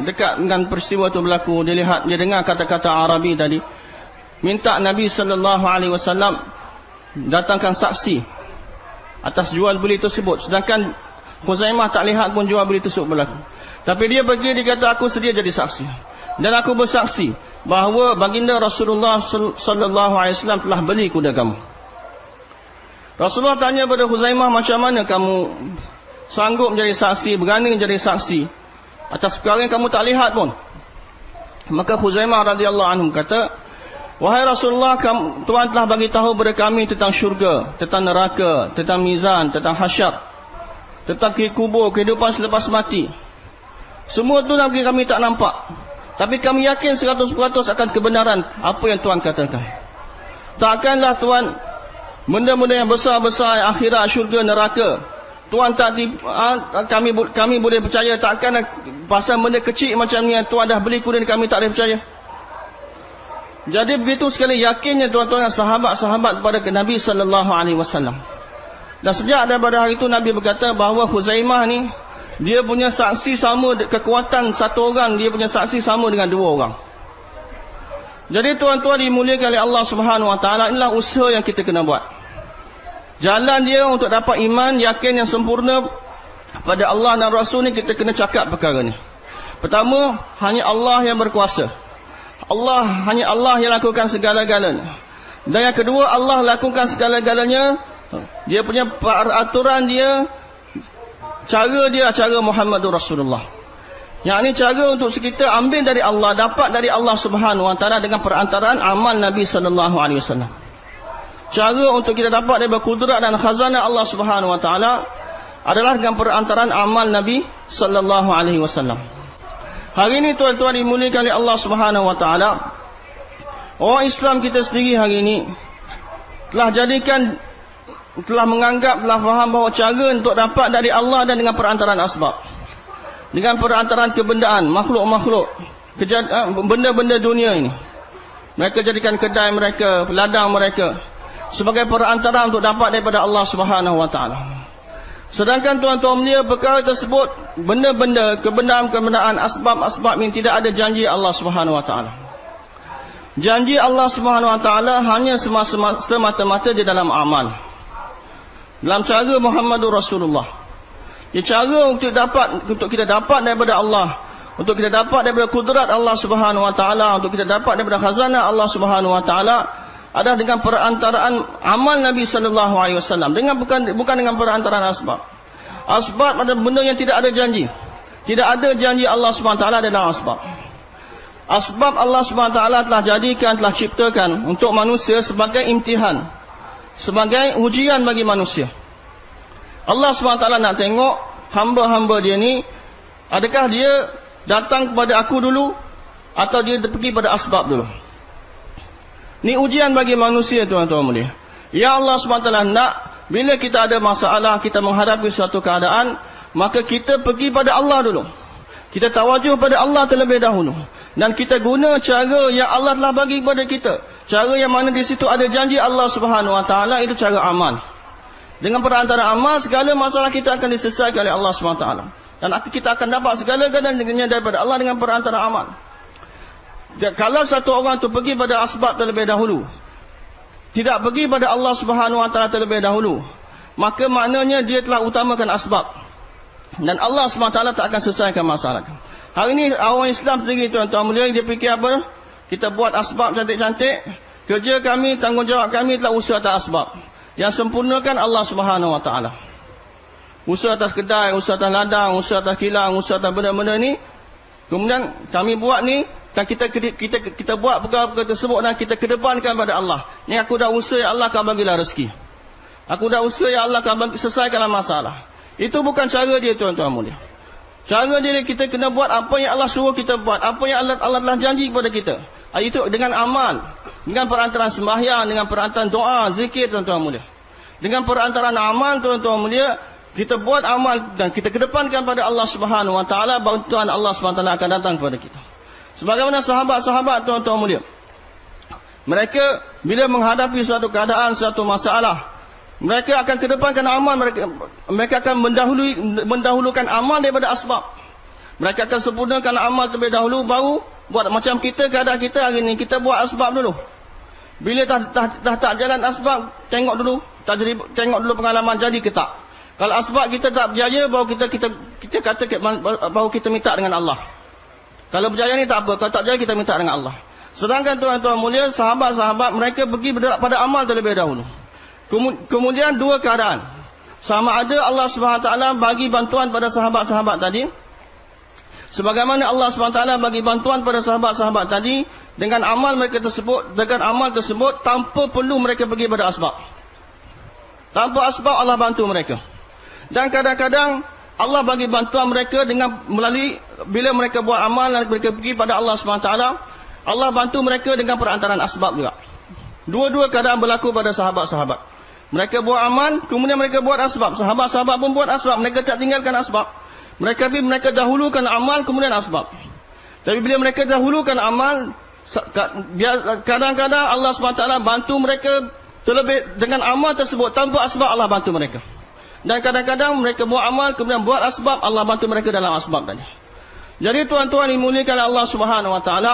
dekat dengan peristiwa itu berlaku. Dia lihat, dia dengar kata-kata Arabi tadi, minta Nabi sallallahu alaihi wasallam datangkan saksi atas jual beli tersebut. Sedangkan Khuzaimah tak lihat pun jual beli tersebut berlaku. Tapi dia pergi, dia kata aku sedia jadi saksi. Dan aku bersaksi bahawa baginda Rasulullah sallallahu alaihi wasallam telah beli kuda kamu. Rasulullah tanya pada Khuzaimah, macam mana kamu sanggup menjadi saksi, berani menjadi saksi atas perkara yang kamu tak lihat pun? Maka Khuzaimah radhiyallahu anhu kata, wahai Rasulullah, Tuhan telah bagi tahu kepada kami tentang syurga, tentang neraka, tentang mizan, tentang hasyar, tentang kubur, kehidupan selepas mati. Semua itu kami tak nampak, tapi kami yakin 100% akan kebenaran apa yang Tuhan katakan. Takkanlah Tuhan benda-benda yang besar-besar, akhirat, syurga, neraka, Tuhan tak kami boleh percaya. Takkan pasal benda kecil macam ni Tuhan dah beli kuda, kami tak boleh percaya. Jadi begitu sekali yakinnya tuan-tuan dan sahabat-sahabat kepada Nabi sallallahu alaihi wasallam. Dan sejak daripada hari itu Nabi berkata bahawa Khuzaimah ni dia punya saksi sama, kekuatan satu orang dia punya saksi sama dengan dua orang. Jadi tuan-tuan dimuliakan oleh Allah Subhanahu wa taala, inilah usaha yang kita kena buat. Jalan dia untuk dapat iman, yakin yang sempurna pada Allah dan Rasul ni, kita kena cakap perkara ni. Pertama, hanya Allah yang berkuasa. Hanya Allah yang lakukan segala-galanya. Dan yang kedua, Allah lakukan segala-galanya. Dia punya peraturan dia, cara Muhammadur Rasulullah. Yang ini cara untuk kita ambil dari Allah, dapat dari Allah Subhanahu wa taala dengan perantaraan amal Nabi sallallahu alaihi wasallam. Cara untuk kita dapat daripada kudrat dan khazanah Allah Subhanahu wa taala adalah dengan perantaraan amal Nabi sallallahu alaihi wasallam. Hari ini tuan-tuan dimuliakan oleh Allah Subhanahu wa taala, orang Islam kita sendiri hari ini telah menganggap, telah faham bahawa cara untuk dapat dari Allah dan dengan perantaraan asbab, dengan perantaraan kebendaan, makhluk-makhluk, benda-benda dunia ini. Mereka jadikan kedai mereka, ladang mereka sebagai perantara untuk dapat daripada Allah Subhanahu wa taala. Sedangkan tuan-tuan mulia, perkara tersebut, benda-benda, kebendaan-kebendaan, asbab-asbab yang tidak ada janji Allah Subhanahu wa taala. Janji Allah Subhanahu wa taala hanya semata-mata di dalam amal, dalam cara Muhammadur Rasulullah. Ia cara untuk kita dapat daripada Allah, untuk kita dapat daripada kudrat Allah Subhanahu wa taala, untuk kita dapat daripada khazanah Allah Subhanahu wa taala adalah dengan perantaraan amal Nabi sallallahu alaihi wasallam, dengan bukan dengan perantaraan asbab. Asbab adalah benda yang tidak ada janji. Tidak ada janji Allah Subhanahu wa taala dalam asbab. Asbab Allah Subhanahu wa taala telah jadikan, telah ciptakan untuk manusia sebagai imtihan, sebagai ujian bagi manusia. Allah Subhanahu wa taala nak tengok hamba-hamba dia ni, adakah dia datang kepada aku dulu atau dia pergi pada asbab dulu. Ni ujian bagi manusia tuan-tuan mulia. Ya Allah SWT nak, bila kita ada masalah, kita menghadapi suatu keadaan, maka kita pergi pada Allah dulu. Kita tawajuh pada Allah terlebih dahulu. Dan kita guna cara yang Allah telah bagi kepada kita. Cara yang mana di situ ada janji Allah SWT, itu cara amal. Dengan perantaraan amal, segala masalah kita akan diselesaikan oleh Allah SWT. Dan kita akan dapat segala-galanya daripada Allah dengan perantaraan amal. Kalau satu orang tu pergi pada asbab terlebih dahulu, tidak pergi pada Allah Subhanahu wa taala terlebih dahulu, maka maknanya dia telah utamakan asbab, dan Allah Subhanahu wa taala tak akan selesaikan masalah. Hari ini orang Islam sendiri tuan-tuan mulia, dia fikir apa? Kita buat asbab cantik-cantik, kerja kami, tanggungjawab kami telah usaha atas asbab. Yang sempurnakan Allah Subhanahu wa taala. Usaha atas kedai, usaha atas ladang, usaha atas kilang, usaha atas benda-benda ni, kemudian kami buat ni, dan kita buat perkara-perkara tersebut dan kita kedepankan pada Allah. Ni aku dah usaha, ya Allah akan bagilah rezeki. Aku dah usaha, ya Allah akan selesaikanlah masalah. Itu bukan cara dia tuan-tuan mulia. Cara dia, kita kena buat apa yang Allah suruh kita buat, apa yang Allah telah janji kepada kita. Itu dengan amal, dengan perantaraan sembahyang, dengan perantaraan doa, zikir tuan-tuan mulia. Dengan perantaraan amal tuan-tuan mulia, kita buat amal dan kita kedepankan pada Allah Subhanahu wa taala, bantuan Allah Subhanahu wa taala akan datang kepada kita. Sebagaimana sahabat-sahabat tuan-tuan mulia, mereka bila menghadapi suatu keadaan, suatu masalah, mereka akan kedepankan amal, mereka akan mendahulukan amal daripada asbab. Mereka akan sempurnakan amal terlebih dahulu, baru buat. Macam kita, keadaan kita hari ini, kita buat asbab dulu. Bila tak jalan asbab, tengok dulu pengalaman jadi ke tak. Kalau asbab kita tak berjaya, baru kita kata baru kita minta dengan Allah. Kalau berjaya ni tak apa, kalau tak berjaya kita minta dengan Allah. Sedangkan tuan-tuan mulia, sahabat-sahabat mereka pergi bergerak pada amal terlebih dahulu. Kemudian dua keadaan. Sama ada Allah SWT bagi bantuan pada sahabat-sahabat tadi, sebagaimana Allah SWT bagi bantuan pada sahabat-sahabat tadi dengan amal mereka tersebut, tanpa perlu mereka pergi pada asbab. Tanpa asbab Allah bantu mereka. Dan kadang-kadang Allah bagi bantuan mereka dengan melalui bila mereka buat amal dan mereka pergi pada Allah SWT, Allah bantu mereka dengan perantaraan asbab juga. Dua-dua keadaan berlaku pada sahabat-sahabat. Mereka buat amal, kemudian mereka buat asbab. Sahabat-sahabat pun buat asbab, mereka tak tinggalkan asbab. Mereka dahulukan amal, kemudian asbab. Tapi bila mereka dahulukan amal, kadang-kadang Allah SWT bantu mereka terlebih dengan amal tersebut, tanpa asbab Allah bantu mereka. Dan kadang-kadang mereka buat amal, kemudian buat asbab, Allah bantu mereka dalam asbab tadi. Jadi tuan-tuan dimuliakan Allah Subhanahu Wa Taala,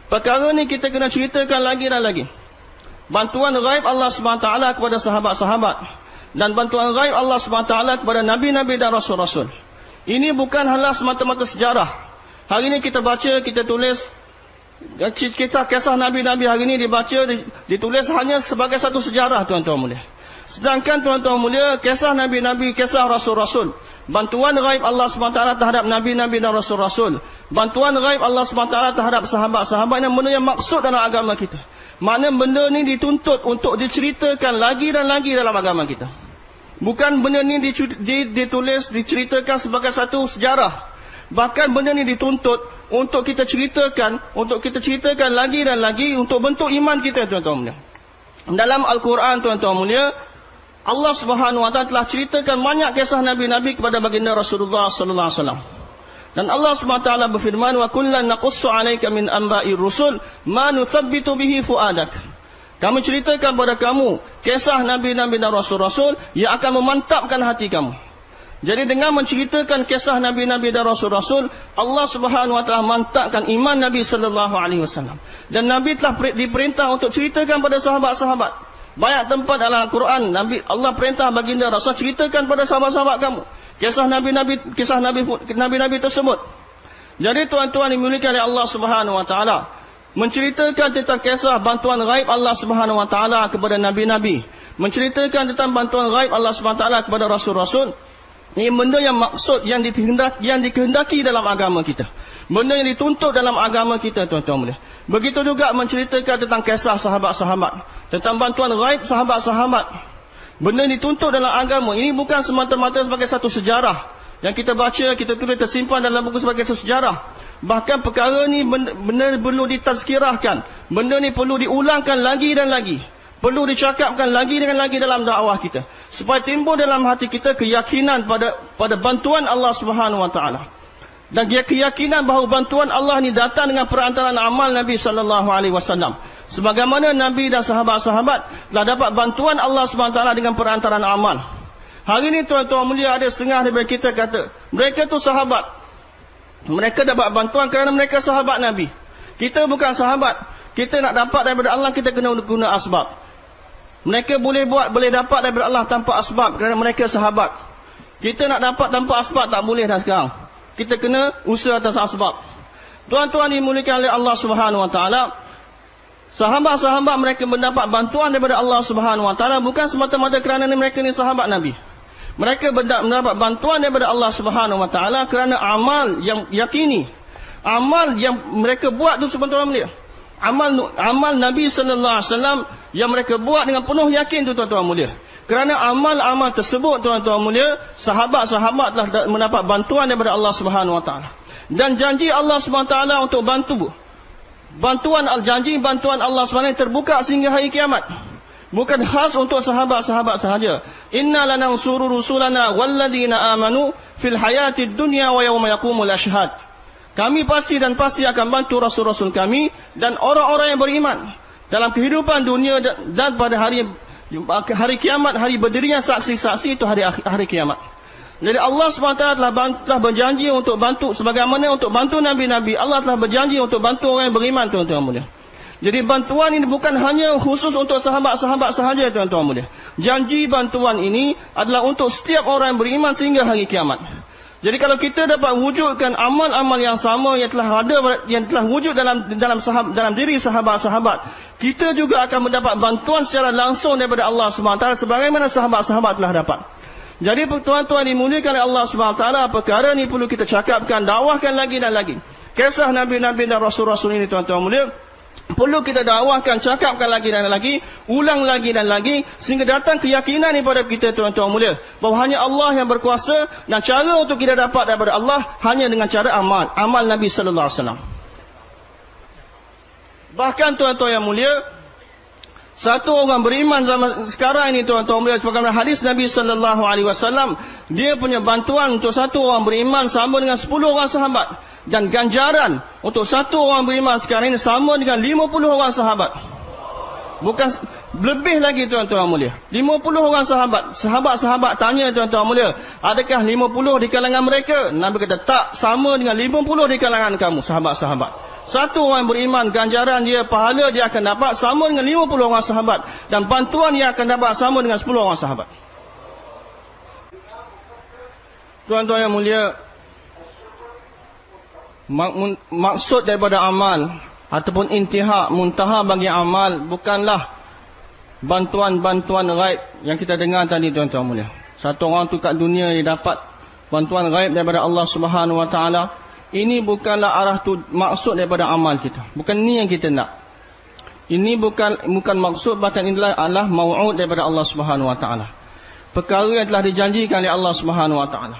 perkara ni kita kena ceritakan lagi dan lagi. Bantuan ghaib Allah SWT kepada sahabat-sahabat, dan bantuan ghaib Allah SWT kepada Nabi-Nabi dan Rasul-Rasul. Ini bukan hanya semata-mata sejarah. Hari ini kita baca, kita tulis, kisah Nabi-Nabi hari ini dibaca, ditulis hanya sebagai satu sejarah, tuan-tuan mulia. Sedangkan tuan-tuan mulia, kisah Nabi-Nabi, kisah Rasul-Rasul, bantuan ghaib Allah SWT terhadap Nabi-Nabi dan Rasul-Rasul, bantuan ghaib Allah SWT terhadap sahabat-sahabat, yang benda yang maksud dalam agama kita. Mana benda ni dituntut untuk diceritakan lagi dan lagi dalam agama kita. Bukan benda ni ditulis, diceritakan sebagai satu sejarah. Bahkan benda ni dituntut untuk kita ceritakan lagi dan lagi untuk bentuk iman kita, tuan-tuan mulia. Dalam Al-Quran, tuan-tuan mulia, Allah Subhanahu Wa Taala telah ceritakan banyak kisah Nabi-Nabi kepada baginda Rasulullah sallallahu alaihi wasallam. Dan Allah SWT berfirman, wa kullan naqussu 'alaika min anba'ir rusul ma nuthabbitu bihi fuadak. Kami ceritakan kepada kamu kisah Nabi-Nabi dan Rasul-Rasul yang akan memantapkan hati kamu. Jadi dengan menceritakan kisah Nabi-Nabi dan Rasul-Rasul, Allah Subhanahu Wa Taala mantapkan iman Nabi sallallahu alaihi wasallam. Dan Nabi telah diperintah untuk ceritakan pada sahabat-sahabat. Banyak tempat dalam Al-Quran Allah perintah baginda Rasul, ceritakan pada sahabat-sahabat kamu kisah Nabi-Nabi tersebut. Jadi tuan-tuan dimuliakan oleh Allah Subhanahu Wa Taala, menceritakan tentang kisah bantuan ghaib Allah Subhanahu Wa Taala kepada Nabi-Nabi, menceritakan tentang bantuan ghaib Allah Subhanahu Wa Taala kepada Rasul-Rasul. Ini benda yang maksud, yang dikehendaki dalam agama kita, benda yang dituntut dalam agama kita, tuan-tuan mulia. Begitu juga menceritakan tentang kisah sahabat-sahabat, tentang bantuan ghaib sahabat-sahabat. Benda yang dituntut dalam agama ini bukan semata-mata sebagai satu sejarah yang kita baca, kita tulis, tersimpan dalam buku sebagai satu sejarah. Bahkan perkara ni benda perlu ditazkirahkan, benda ni perlu diulangkan lagi dan lagi, perlu dicakapkan lagi dengan lagi dalam dakwah kita, supaya timbul dalam hati kita keyakinan pada bantuan Allah Subhanahu Wa Taala. Dan keyakinan bahawa bantuan Allah ni datang dengan perantaraan amal Nabi sallallahu alaihi wasallam. Sebagaimana Nabi dan sahabat-sahabat telah dapat bantuan Allah SWT dengan perantaraan amal. Hari ini tuan-tuan mulia, ada setengah daripada kita kata mereka tu sahabat, mereka dapat bantuan kerana mereka sahabat Nabi. Kita bukan sahabat. Kita nak dapat daripada Allah, kita kena guna asbab. Mereka boleh dapat daripada Allah tanpa asbab kerana mereka sahabat. Kita nak dapat tanpa asbab tak boleh dah sekarang. Kita kena usaha atas asbab. Tuan-tuan dimuliakan oleh Allah Subhanahu Wa Taala, sahabat-sahabat mereka mendapat bantuan daripada Allah Subhanahu Wa Taala bukan semata-mata kerana mereka ni sahabat Nabi. Mereka mendapat bantuan daripada Allah Subhanahu Wa Taala kerana amal yang yakini, amal yang mereka buat tu, tuan-tuan mulia. Amal Nabi sallallahu alaihi wasallam yang mereka buat dengan penuh yakin tu, tuan-tuan mulia. Kerana amal-amal tersebut, tuan-tuan mulia, sahabat-sahabat telah mendapat bantuan daripada Allah Subhanahu Wa Taala. Dan janji Allah Subhanahu Wa Taala untuk janji bantuan Allah SWT terbuka sehingga hari kiamat. Bukan khas untuk sahabat-sahabat sahaja. Inna lanansuru rusulana walladzina amanu fil hayatid dunya wa yawma yaqumul ashhad. Kami pasti akan bantu rasul-rasul kami dan orang-orang yang beriman dalam kehidupan dunia dan pada hari kiamat, hari berdirinya saksi-saksi, itu hari kiamat. Jadi Allah SWT telah berjanji untuk bantu, sebagaimana untuk bantu Nabi-Nabi, Allah telah berjanji untuk bantu orang yang beriman, tuan-tuan mulia. Jadi bantuan ini bukan hanya khusus untuk sahabat-sahabat sahaja, tuan-tuan mulia. Janji bantuan ini adalah untuk setiap orang yang beriman sehingga hari kiamat. Jadi kalau kita dapat wujudkan amal-amal yang sama yang telah wujud dalam diri sahabat-sahabat, kita juga akan mendapat bantuan secara langsung daripada Allah SWT sebagaimana sahabat-sahabat telah dapat. Jadi tuan-tuan dimuliakan oleh Allah SWT, perkara ini perlu kita cakapkan, dakwahkan lagi dan lagi. Kisah Nabi-Nabi dan Rasul-Rasul ini, tuan-tuan mulia, perlu kita dakwahkan, cakapkan lagi dan lagi, ulang lagi dan lagi, sehingga datang keyakinan kepada kita, tuan-tuan mulia, bahawa hanya Allah yang berkuasa, dan cara untuk kita dapat daripada Allah hanya dengan cara amal Nabi sallallahu alaihi wasallam. Bahkan tuan-tuan yang mulia, satu orang beriman zaman sekarang ini, tuan-tuan mulia, sebagaimana hadis Nabi sallallahu alaihi wasallam, dia punya bantuan untuk satu orang beriman sama dengan 10 orang sahabat. Dan ganjaran untuk satu orang beriman sekarang ini sama dengan 50 orang sahabat. Bukan lebih lagi, tuan-tuan mulia. 50 orang sahabat. Sahabat-sahabat tanya, tuan-tuan mulia, adakah 50 di kalangan mereka? Nabi kata tak, sama dengan 50 di kalangan kamu, sahabat-sahabat. Satu orang beriman, ganjaran dia, pahala dia akan dapat sama dengan 50 orang sahabat. Dan bantuan dia akan dapat sama dengan 10 orang sahabat. Tuan-tuan yang mulia, maksud daripada amal ataupun intihak, muntaha bagi amal bukanlah bantuan-bantuan gaib yang kita dengar tadi, tuan-tuan mulia. Satu orang tu kat dunia dia dapat bantuan gaib daripada Allah Subhanahu Wa Taala. Ini bukanlah arah tu maksud daripada amal kita. Bukan ni yang kita nak. Ini bukan maksud, bahkan inilah adalah mau'ud daripada Allah Subhanahu Wa Taala. Perkara yang telah dijanjikan oleh Allah Subhanahu Wa Taala.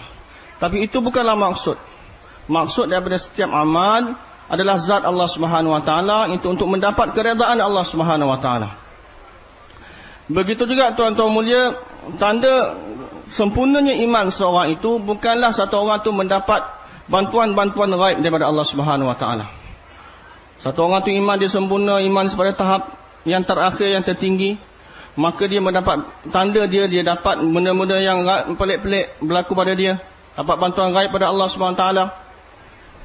Tapi itu bukanlah maksud. Maksud daripada setiap amal adalah zat Allah Subhanahu Wa Taala, itu untuk mendapat keredaan Allah Subhanahu Wa Taala. Begitu juga, tuan-tuan mulia, tanda sempurnanya iman seorang itu bukanlah satu orang tu mendapat bantuan-bantuan gaib daripada Allah Subhanahu Wa Taala. Satu orang tu iman dia sempurna, iman pada tahap yang terakhir, yang tertinggi, maka dia mendapat tanda dia dapat benda-benda yang pelik-pelik berlaku pada dia, dapat bantuan gaib pada Allah Subhanahu Wa Taala.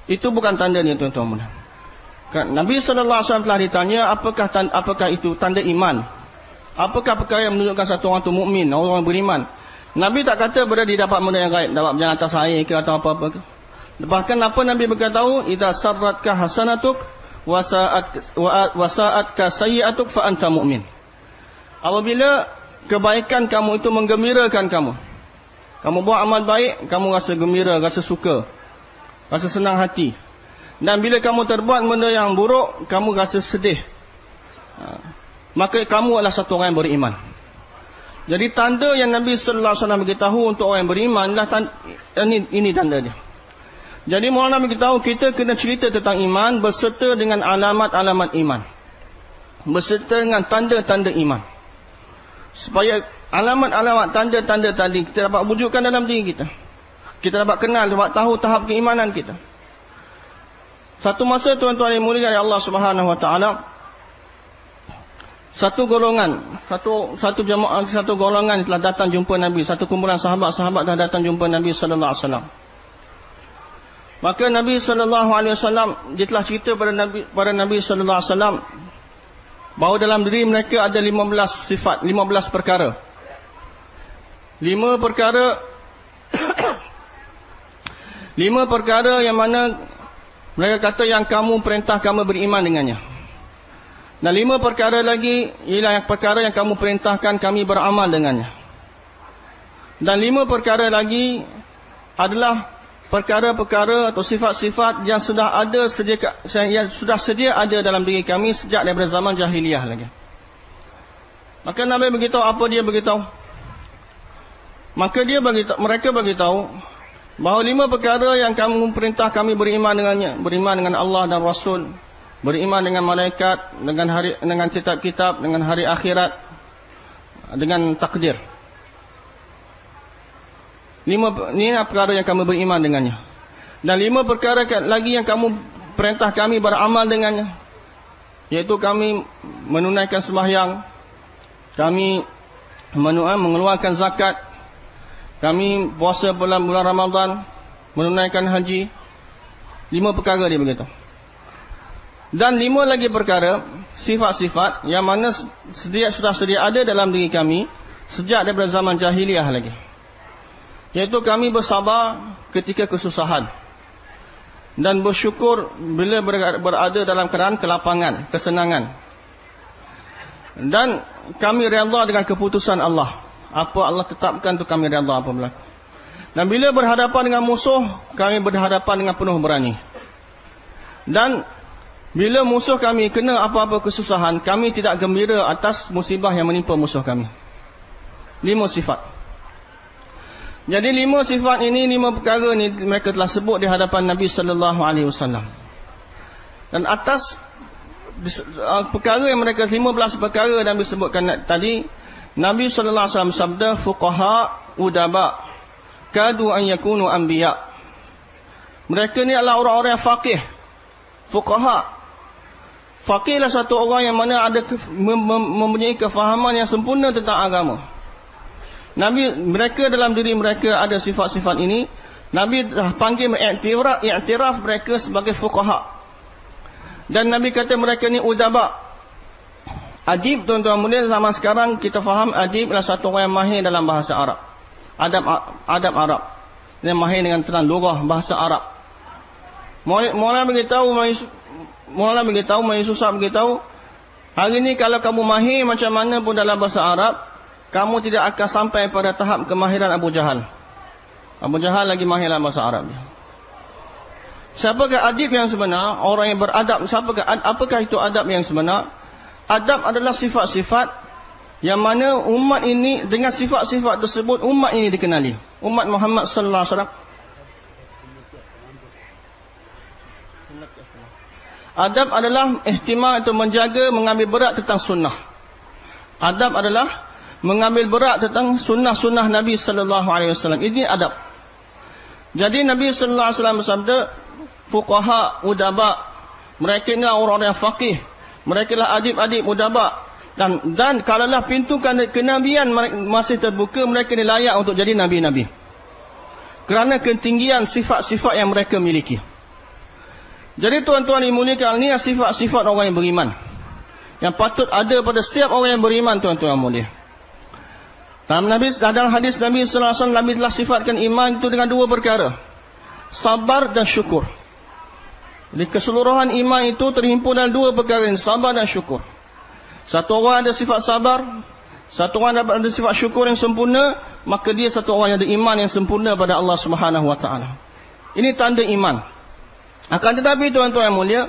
Itu bukan tandanya, tuan-tuan mulia. Nabi sallallahu alaihi wasallam telah ditanya, apakah itu tanda iman? Apakah perkara yang menunjukkan satu orang itu mukmin, orang beriman? Nabi tak kata berada dia dapat benda yang gaib, dapat berjalan atas air ke atau apa-apa ke. Bahkan apa Nabi beritahu, idza sarratka hasanatuk wa sa'atka sayyi'atuk fa anta mu'min. Apabila kebaikan kamu itu menggembirakan kamu, kamu buat amal baik, kamu rasa gembira, rasa suka, rasa senang hati. Dan bila kamu terbuat benda yang buruk, kamu rasa sedih. Maka kamu adalah satu orang yang beriman. Jadi tanda yang Nabi sallallahu alaihi wasallam beritahu untuk orang yang beriman adalah ini tanda dia. Jadi Maulana beritahu kita kena cerita tentang iman berserta dengan alamat-alamat iman, berserta dengan tanda-tanda iman, supaya alamat-alamat, tanda-tanda tadi kita dapat wujudkan dalam diri kita. Kita dapat kenal, dapat tahu tahap keimanan kita. Satu masa, tuan-tuan yang mulia dari Allah Subhanahu Wa Taala, satu golongan, satu jemaah, satu golongan telah datang jumpa Nabi. Satu kumpulan sahabat-sahabat telah datang jumpa Nabi sallallahu alaihi wasallam. Maka Nabi sallallahu alaihi wasallam dia telah cerita pada Nabi sallallahu alaihi wasallam bahawa dalam diri mereka ada 15 sifat, 15 perkara. 5 perkara yang mana mereka kata yang kamu perintah kamu beriman dengannya. Dan 5 perkara lagi ialah yang perkara yang kamu perintahkan kami beramal dengannya. Dan 5 perkara lagi adalah perkara-perkara atau sifat-sifat yang sudah sedia ada dalam diri kami sejak daripada zaman jahiliyah lagi. Maka Nabi beritahu, apa dia beritahu? Maka mereka beritahu bahawa 5 perkara yang kamu perintah kami beriman dengannya, beriman dengan Allah dan Rasul, beriman dengan malaikat, dengan kitab-kitab, dengan hari akhirat, dengan takdir. 5 perkara yang kamu beriman dengannya. Dan 5 perkara lagi yang kamu perintah kami beramal dengannya, iaitu kami menunaikan sembahyang, kami mengeluarkan zakat, kami puasa bulan Ramadan, menunaikan haji. 5 perkara dia beritahu. Dan 5 lagi perkara, sifat-sifat yang mana sudah sedia ada dalam diri kami sejak daripada zaman jahiliah lagi. Iaitu kami bersabar ketika kesusahan dan bersyukur bila berada dalam keadaan kelapangan, kesenangan. Dan kami redha dengan keputusan Allah. Apa Allah tetapkan tu kami redha apa berlaku. Dan bila berhadapan dengan musuh, kami berhadapan dengan penuh berani. Dan bila musuh kami kena apa-apa kesusahan, kami tidak gembira atas musibah yang menimpa musuh kami. 5 sifat. Jadi 5 sifat ini, 5 perkara ni mereka telah sebut di hadapan Nabi sallallahu alaihi wasallam. Dan atas perkara yang mereka 15 perkara yang disebutkan tadi, Nabi sallallahu alaihi wasallam sabda, fuqaha udaba kadu an yakunu anbiya. Mereka ni adalah orang-orang yang faqih. Fuqaha. Faqih adalah satu orang yang mana ada mempunyai kefahaman yang sempurna tentang agama. Mereka dalam diri mereka ada sifat-sifat ini. Nabi dah panggil iktiraf mereka sebagai fuqaha. Dan Nabi kata mereka ni udaba. Adib, tuan-tuan mulia, zaman sekarang kita faham adib adalah satu orang yang mahir dalam bahasa Arab. Adab Arab. Dia mahir dengan terang lugah bahasa Arab. Maulana beritahu, Maulana Susah beritahu, hari ni kalau kamu mahir macam mana pun dalam bahasa Arab, kamu tidak akan sampai pada tahap kemahiran Abu Jahal. Abu Jahal lagi mahir dalam bahasa Arab. Siapakah adib yang sebenar? Orang yang beradab. Apakah itu adab yang sebenar? Adab adalah sifat-sifat yang mana umat ini, dengan sifat-sifat tersebut umat ini dikenali. Umat Muhammad sallallahu alaihi wasallam. Adab adalah ihtimam, itu menjaga, mengambil berat tentang sunnah. Adab adalah mengambil berat tentang sunnah-sunnah Nabi sallallahu alaihi wasallam. Ini adab. Jadi Nabi sallallahu alaihi wasallam bersabda, fuqaha udaba. Mereka ni orang-orang yang faqih. Mereka lah adib-adib udaba. Dan kalaulah pintu kenabian masih terbuka, mereka ni layak untuk jadi nabi-nabi. Kerana ketinggian sifat-sifat yang mereka miliki. Jadi tuan-tuan dimuliakan, ni sifat-sifat orang yang beriman, yang patut ada pada setiap orang yang beriman, tuan-tuan mulia. Dalam hadis Nabi sallallahu alaihi wasallam, Nabi telah sifatkan iman itu dengan 2 perkara. Sabar dan syukur. Jadi keseluruhan iman itu terhimpun dalam 2 perkara ini, sabar dan syukur. Satu orang ada sifat sabar, satu orang ada sifat syukur yang sempurna, maka dia satu orang yang ada iman yang sempurna pada Allah Subhanahu wa taala. Ini tanda iman. Akan tetapi tuan-tuan yang mulia,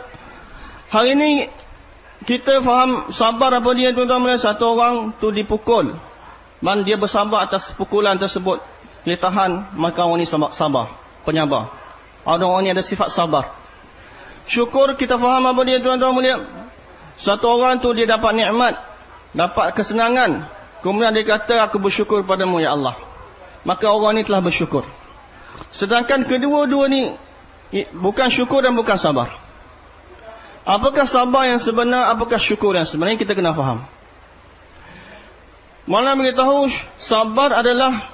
hari ini kita faham sabar apa dia, tuan-tuan mulia. Satu orang tu dipukul, dan dia bersabar atas pukulan tersebut. Dia tahan, maka orang ini sabar, penyabar. Orang ini ada sifat sabar. Syukur, kita faham apa dia, tuan-tuan mulia. Satu orang tu dia dapat nikmat, dapat kesenangan, kemudian dia kata, aku bersyukur padamu ya Allah. Maka orang ni telah bersyukur. Sedangkan kedua-dua ni bukan syukur dan bukan sabar. Apakah sabar yang sebenar, apakah syukur yang sebenar, kita kena faham. Maulana beritahu, sabar adalah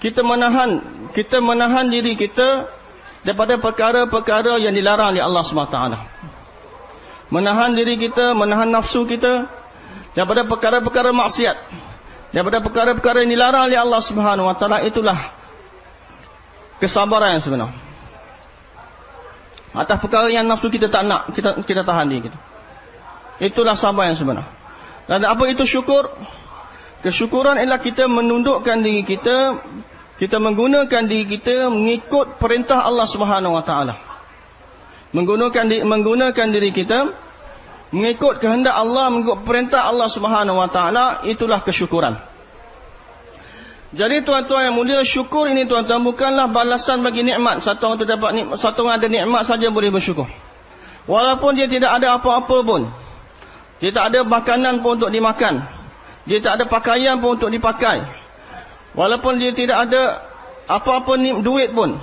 kita menahan diri kita daripada perkara-perkara yang dilarang oleh Allah SWT. Menahan diri kita, menahan nafsu kita daripada perkara-perkara maksiat, daripada perkara-perkara yang dilarang oleh Allah Subhanahu wa taala. Itulah kesabaran yang sebenar. Atas perkara yang nafsu kita tak nak, kita tahan diri kita. Itulah sabar yang sebenar. Dan apa itu syukur? Kesyukuran ialah kita menundukkan diri kita, kita menggunakan diri kita mengikut perintah Allah Subhanahu wa taala. Menggunakan diri kita mengikut kehendak Allah, mengikut perintah Allah Subhanahu wa taala, itulah kesyukuran. Jadi tuan-tuan yang mulia, syukur ini tuan-tuan bukanlah balasan bagi nikmat. Satu orang terdapat nikmat, satu orang ada nikmat saja boleh bersyukur. Walaupun dia tidak ada apa-apa pun. Dia tak ada makanan pun untuk dimakan. Dia tak ada pakaian pun untuk dipakai. Walaupun dia tidak ada apa-apa duit pun.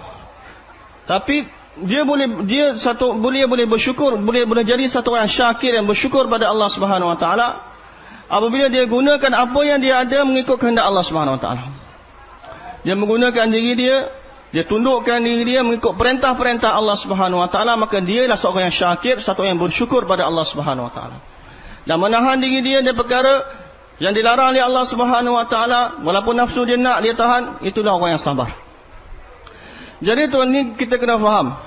Tapi dia boleh bersyukur, boleh jadi satu orang syakir yang bersyukur pada Allah Subhanahu wa taala apabila dia gunakan apa yang dia ada mengikut kehendak Allah Subhanahu wa taala. Dia menggunakan diri dia, dia tundukkan diri dia mengikut perintah-perintah Allah Subhanahu Wa Taala, maka dialah seorang yang syakir, satu yang bersyukur pada Allah Subhanahu Wa Taala. Dan menahan diri dia dari perkara yang dilarang oleh Allah Subhanahu Wa Taala, walaupun nafsu dia nak, dia tahan, itulah orang yang sabar. Jadi tuan ni kita kena faham.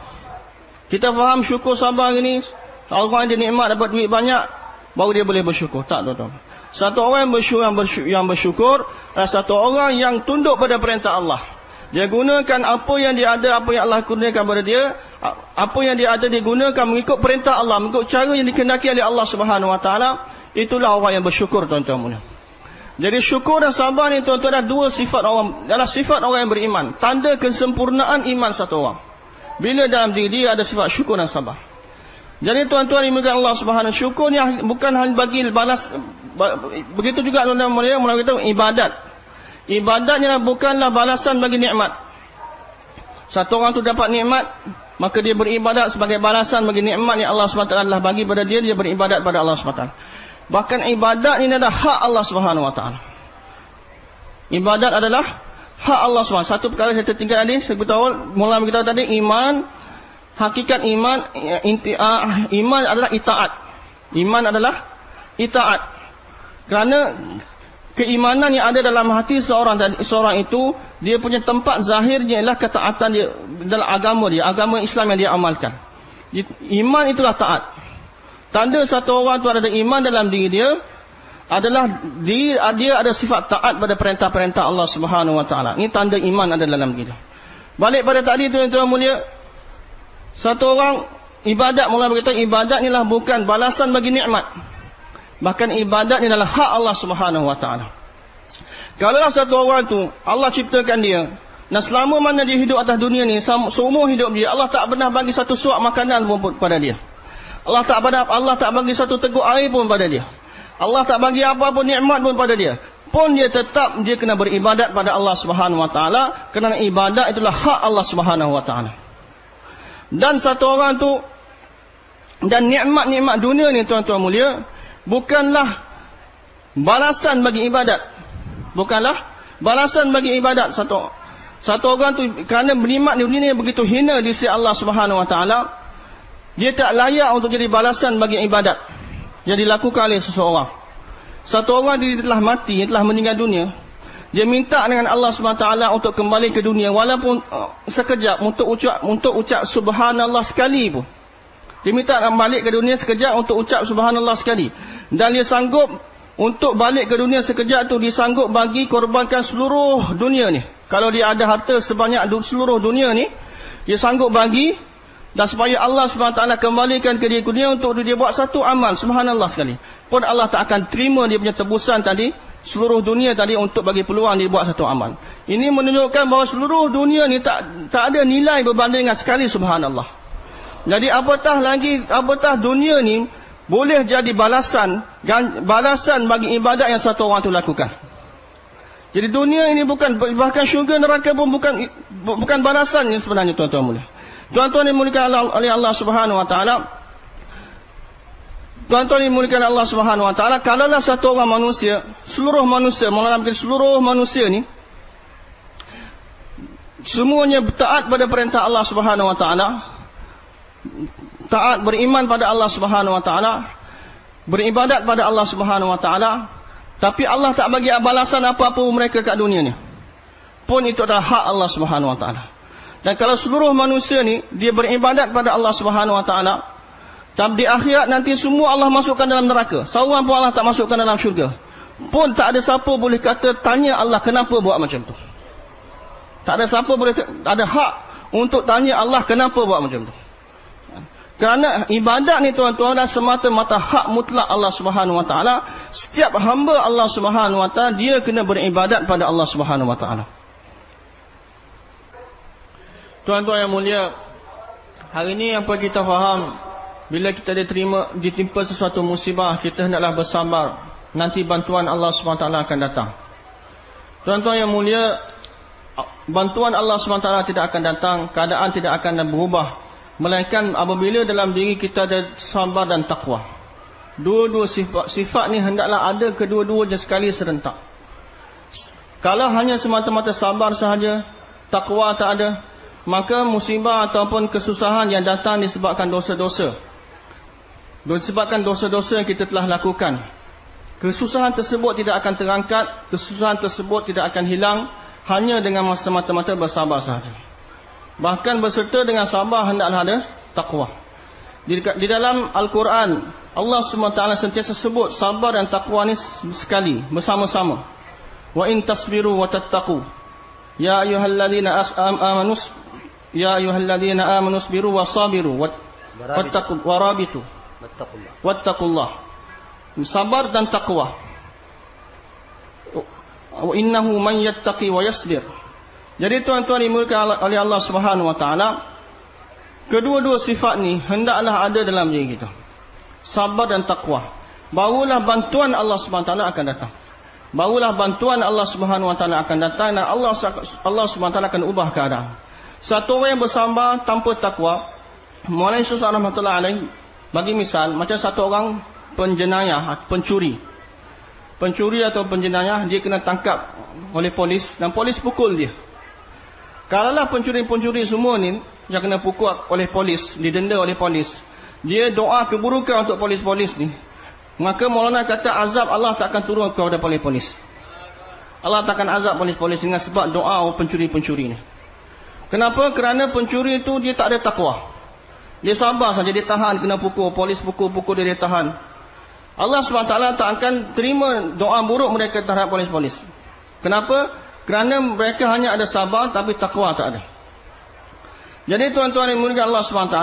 Kita faham syukur sabar ini, orang dia nikmat dapat duit banyak, baru dia boleh bersyukur. Tak, tuan-tuan. Satu orang yang bersyukur adalah satu orang yang tunduk pada perintah Allah. Dia gunakan apa yang dia ada, apa yang Allah kurniakan kepada dia, apa yang dia ada dia gunakan mengikut perintah Allah, mengikut cara yang dikehendaki oleh Allah Subhanahu Wa Taala. Itulah orang yang bersyukur, tuan-tuan. Jadi syukur dan sabar ni, tuan-tuan, ada dua sifat orang, adalah sifat orang yang beriman. Tanda kesempurnaan iman satu orang, bila dalam diri dia ada sifat syukur dan sabar. Jadi tuan-tuan dimulakan Allah Subhanahu, syukur ni bukan hanya bagi balas, begitu juga tuan-tuan mulai kita ibadat. Ibadatnya bukanlah balasan bagi nikmat. Satu orang tu dapat nikmat, maka dia beribadat sebagai balasan bagi nikmat yang Allah SWT telah bagi pada dia, dia beribadat pada Allah SWT. Bahkan ibadat ini adalah hak Allah SWT. Ibadat adalah hak Allah SWT. Satu perkara saya tertinggal tadi, saya beritahu, mula kita tadi, iman, hakikat iman, iman adalah itaat. Iman adalah itaat. Kerana keimanan yang ada dalam hati seorang itu, dia punya tempat zahirnya ialah ketaatan dia dalam agama dia, agama Islam yang dia amalkan. Iman itulah taat. Tanda satu orang itu ada iman dalam diri dia adalah dia ada sifat taat pada perintah-perintah Allah Subhanahu Wa Taala. Ini tanda iman ada dalam diri dia. Balik pada tadi, tuan-tuan mulia, satu orang ibadat, mula berkata ibadat inilah bukan balasan bagi nikmat. Bahkan ibadat ini adalah hak Allah Subhanahu Wa Taala. Kalaulah satu orang tu Allah ciptakan dia, dan selama mana dia hidup atas dunia ni, seumur hidup dia, Allah tak pernah bagi satu suap makanan pun pada dia. Allah tak bagi satu teguk air pun pada dia. Allah tak bagi apa-apa nikmat pun pada dia. Pun dia tetap dia kena beribadat pada Allah Subhanahu Wa Taala, kerana ibadat itulah hak Allah Subhanahu Wa Taala. Dan satu orang tu, dan nikmat-nikmat dunia ni, tuan-tuan mulia, bukanlah balasan bagi ibadat. Bukanlah balasan bagi ibadat. Satu orang tu kerana bernikmat di dunia begitu hina di sisi Allah Subhanahu Wa Taala, dia tak layak untuk jadi balasan bagi ibadat yang dilakukan oleh seseorang. Satu orang dia telah mati, telah meninggal dunia, dia minta dengan Allah Subhanahu Wa Taala untuk kembali ke dunia, walaupun sekejap, untuk ucap subhanallah sekali pun. Dia minta balik ke dunia sekejap untuk ucap subhanallah sekali. Dan dia sanggup untuk balik ke dunia sekejap tu, dia sanggup bagi korbankan seluruh dunia ni. Kalau dia ada harta sebanyak seluruh dunia ni, dia sanggup bagi, dan supaya Allah SWT kembalikan ke dia dunia untuk dia buat satu amal subhanallah sekali, pun Allah tak akan terima dia punya tebusan tadi, seluruh dunia tadi, untuk bagi peluang dia buat satu amal. Ini menunjukkan bahawa seluruh dunia ni tak ada nilai berbanding dengan sekali subhanallah. Jadi apatah dunia ni boleh jadi balasan bagi ibadat yang satu orang tu lakukan. Jadi dunia ini bukan, bahkan syurga neraka pun bukan balasan yang sebenarnya, tuan-tuan mulia. Tuan-tuan dimuliakan oleh Allah Subhanahu Wa Taala. Tuan-tuan dimuliakan Allah Subhanahu Wa Taala, kalaulah satu orang manusia, seluruh manusia ni semuanya taat pada perintah Allah Subhanahu Wa Taala, taat beriman pada Allah Subhanahu Wa Taala, beribadat pada Allah Subhanahu Wa Taala, tapi Allah tak bagi balasan apa-apa mereka kat dunia ni, pun itu adalah hak Allah Subhanahu Wa Taala. Dan kalau seluruh manusia ni dia beribadat pada Allah Subhanahu Wa Taala, tapi di akhirat nanti semua Allah masukkan dalam neraka, seorang pun Allah tak masukkan dalam syurga, pun tak ada siapa boleh kata tanya Allah kenapa buat macam tu. Tak ada siapa boleh ada hak untuk tanya Allah kenapa buat macam tu. Kerana ibadat ni, tuan-tuan, adalah semata-mata hak mutlak Allah Subhanahu Wa Taala. Setiap hamba Allah Subhanahu Wa Taala, dia kena beribadat pada Allah Subhanahu Wa Taala. Tuan-tuan yang mulia, hari ini apa kita faham, bila kita ditimpa sesuatu musibah, kita hendaklah bersabar. Nanti bantuan Allah SWT akan datang. Tuan-tuan yang mulia, bantuan Allah SWT tidak akan datang, keadaan tidak akan berubah, melainkan apabila dalam diri kita ada sabar dan takwa. Dua-dua sifat ni hendaklah ada kedua-duanya sekali serentak. Kalau hanya semata-mata sabar sahaja, takwa tak ada, maka musibah ataupun kesusahan yang datang disebabkan dosa-dosa. Disebabkan dosa-dosa yang kita telah lakukan. Kesusahan tersebut tidak akan terangkat, kesusahan tersebut tidak akan hilang hanya dengan semata-mata bersabar sahaja. Bahkan berserta dengan sabar hendaklah ada taqwa. Di dalam Al-Quran, Allah SWT sentiasa sebut sabar dan taqwa ni sekali, bersama-sama. Wa in tasbiru wa tattaqu. Ya ayyuhalladzina amanu sabiru wa sabiru warabitu. Wattaqullah. Sabar dan taqwa. Wa innahu man yattaqi wa yasbir. Jadi tuan-tuan dimulakan oleh Allah Subhanahu wa taala, kedua-dua sifat ni hendaklah ada dalam diri kita. Sabar dan taqwa. Barulah bantuan Allah Subhanahu wa taala akan datang. Barulah bantuan Allah Subhanahu wa taala akan datang dan Allah Subhanahu wa taala akan ubah keadaan. Satu orang yang bersabar tanpa taqwa, Maulana Yusuf rahmatullah alaih bagi misal macam satu orang penjenayah, pencuri. Pencuri atau penjenayah, dia kena tangkap oleh polis dan polis pukul dia. Kalaulah pencuri-pencuri semua ni yang kena pukul oleh polis, didenda oleh polis, dia doa keburukan untuk polis-polis ni, maka Maulana kata azab Allah tak akan turun kepada polis-polis. Allah tak akan azab polis-polis dengan sebab doa pencuri-pencuri ni. Kenapa? Kerana pencuri itu dia tak ada takwa. Dia sabar saja, dia tahan kena pukul, polis pukul dia tahan. Allah SWT tak akan terima doa buruk mereka terhadap polis-polis. Kenapa? Kerana mereka hanya ada sabar tapi takwa tak ada. Jadi tuan-tuan yang mulia Allah SWT,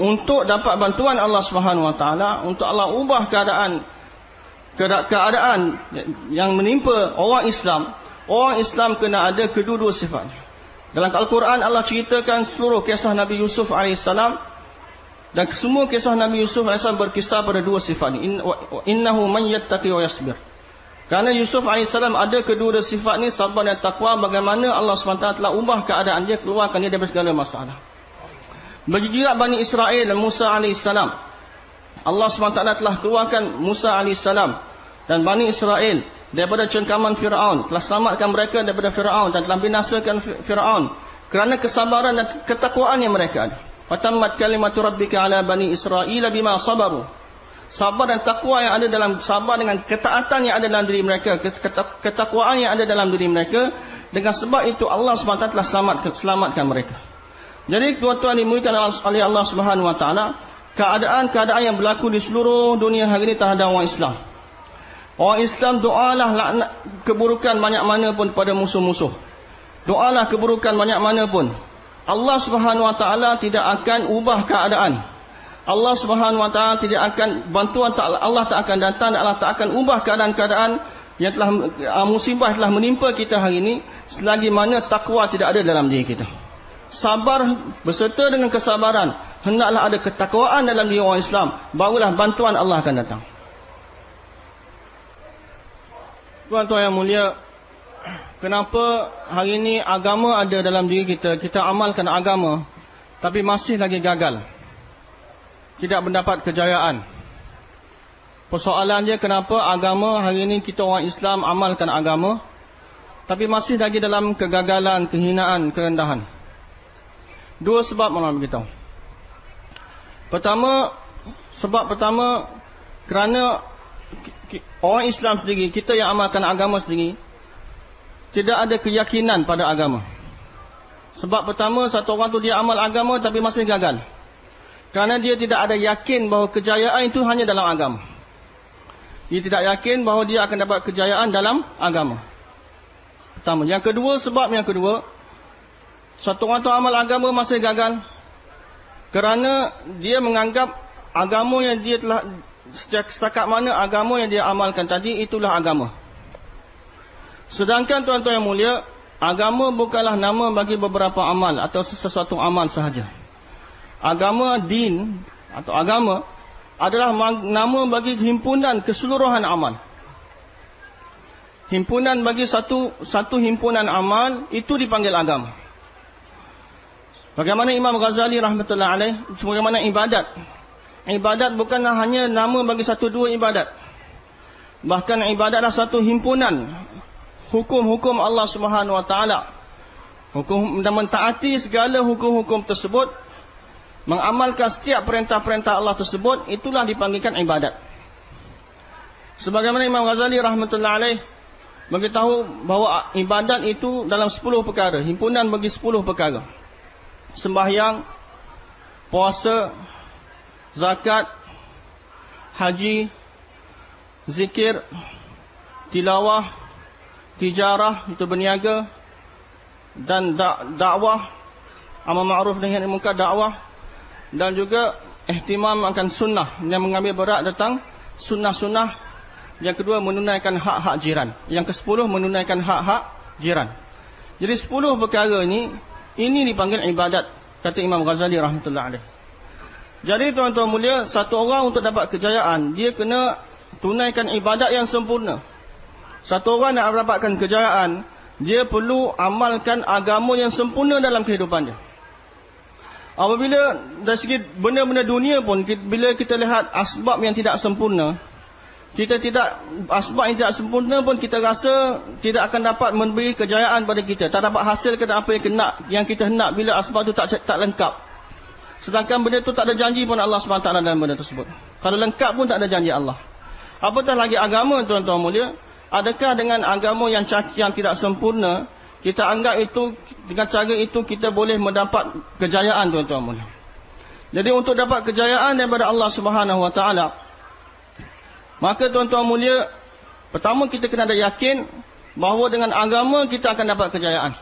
untuk dapat bantuan Allah SWT, untuk Allah ubah keadaan yang menimpa orang Islam kena ada kedua-dua sifat. Dalam Al-Quran Allah ceritakan seluruh kisah Nabi Yusuf AS, dan semua kisah Nabi Yusuf AS berkisah pada dua sifat ni. Innahu man yattaqi wa yasbir. Kerana Yusuf AS ada kedua sifat ni, sabar dan taqwa. Bagaimana Allah SWT telah ubah keadaan dia, keluarkan dia daripada segala masalah. Begitu juga Bani Israel dan Musa AS. Allah SWT telah keluarkan Musa AS dan Bani Israel daripada cengkaman Fir'aun, telah selamatkan mereka daripada Fir'aun dan telah binasakan Fir'aun kerana kesabaran dan ketakwaan yang mereka ada. Fatammat kalimatu rabbika ala bani Israel bima sabaru. Sabar dan takwa yang ada dalam, sabar dengan ketaatan yang ada dalam diri mereka, ketakwaan yang ada dalam diri mereka, dengan sebab itu Allah SWT telah selamatkan mereka. Jadi tuan-tuan dimuliakan oleh Allah Subhanahu wa taala, keadaan-keadaan yang berlaku di seluruh dunia hari ini terhadap orang Islam. Orang Islam doalah laknat keburukan banyak mana pun pada musuh-musuh. Doalah keburukan banyak mana pun. Allah Subhanahu wa taala tidak akan ubah keadaan. Allah Subhanahu wa taala tidak akan, bantuan Allah tak akan datang, Allah tak akan ubah keadaan-keadaan yang telah musibah telah menimpa kita hari ini selagi mana takwa tidak ada dalam diri kita. Sabar berserta dengan kesabaran, hendaklah ada ketakwaan dalam diri orang Islam, barulah bantuan Allah akan datang. Tuan-tuan yang mulia, kenapa hari ini agama ada dalam diri kita, kita amalkan agama tapi masih lagi gagal, tidak mendapat kejayaan? Persoalan dia, kenapa agama hari ini kita orang Islam amalkan agama tapi masih lagi dalam kegagalan, kehinaan, kerendahan? Dua sebab malam beritahu. Sebab pertama, kerana orang Islam sendiri, kita yang amalkan agama sendiri, tidak ada keyakinan pada agama. Sebab pertama, satu orang tu dia amal agama tapi masih gagal, kerana dia tidak ada yakin bahawa kejayaan itu hanya dalam agama. Dia tidak yakin bahawa dia akan dapat kejayaan dalam agama. Pertama. Sebab yang kedua, satu orang tu amal agama masih gagal kerana dia menganggap agama yang dia telah, setakat mana agama yang dia amalkan tadi, itulah agama. Sedangkan tuan-tuan yang mulia, agama bukanlah nama bagi beberapa amal atau sesuatu amal sahaja. Agama, din atau agama adalah nama bagi himpunan keseluruhan amal. Himpunan bagi satu himpunan amal, itu dipanggil agama. Bagaimana Imam Ghazali rahmatullah alaih, sebagaimana ibadat. Ibadat bukanlah hanya nama bagi satu dua ibadat. Bahkan ibadatlah satu himpunan hukum-hukum Allah Subhanahu wa taala. hukum dan mentaati segala hukum-hukum tersebut, mengamalkan setiap perintah-perintah Allah tersebut, itulah dipanggilkan ibadat. Sebagaimana Imam Ghazali rahmatullah alaih beritahu bahawa ibadat itu dalam 10 perkara, himpunan bagi 10 perkara. Sembahyang, puasa, zakat, haji, zikir, tilawah, tijarah, itu berniaga, dan dakwah, amal ma'ruf nahi anil munkar, dakwah, dan juga ihtimam akan sunnah, yang mengambil berat tentang sunnah-sunnah. Yang kedua, menunaikan hak-hak jiran. Yang ke-10, menunaikan hak-hak jiran. Jadi 10 perkara ini dipanggil ibadat, kata Imam Ghazali rahmatullah alaih. Jadi tuan-tuan mulia, satu orang untuk dapat kejayaan, dia kena tunaikan ibadat yang sempurna. Satu orang nak mendapatkan kejayaan, dia perlu amalkan agama yang sempurna dalam kehidupan dia. Apabila dari segi benda-benda dunia pun, bila kita lihat asbab yang tidak sempurna, asbab yang tidak sempurna pun kita rasa tidak akan dapat memberi kejayaan pada kita. Tak dapat hasilkan apa yang kita nak bila asbab itu tak lengkap. Sedangkan benda itu tak ada janji pun Allah SWT dalam benda tersebut. Kalau lengkap pun tak ada janji Allah. Apatah lagi agama, tuan-tuan mulia. Adakah dengan agama yang tidak sempurna, kita anggap itu, dengan cara itu kita boleh mendapat kejayaan, tuan-tuan mulia. Jadi untuk dapat kejayaan daripada Allah Subhanahu Wa Taala, maka tuan-tuan mulia, pertama kita kena ada yakin bahawa dengan agama kita akan dapat kejayaan.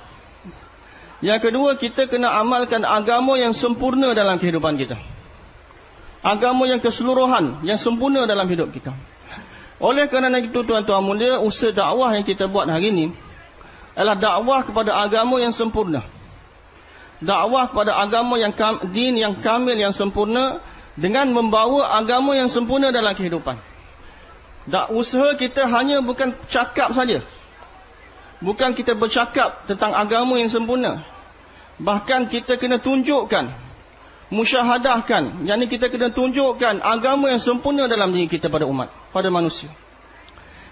Yang kedua, kita kena amalkan agama yang sempurna dalam kehidupan kita. Agama yang keseluruhan, yang sempurna dalam hidup kita. Oleh kerana itu tuan-tuan mulia, usaha dakwah yang kita buat hari ini adalah dakwah kepada agama yang sempurna. Dakwah kepada agama yang din yang kamil, yang sempurna, dengan membawa agama yang sempurna dalam kehidupan. Usaha kita hanya bukan cakap saja. Bukan kita bercakap tentang agama yang sempurna. Bahkan kita kena tunjukkan, musyahadahkan, yakni kita kena tunjukkan agama yang sempurna dalam diri kita pada umat, pada manusia.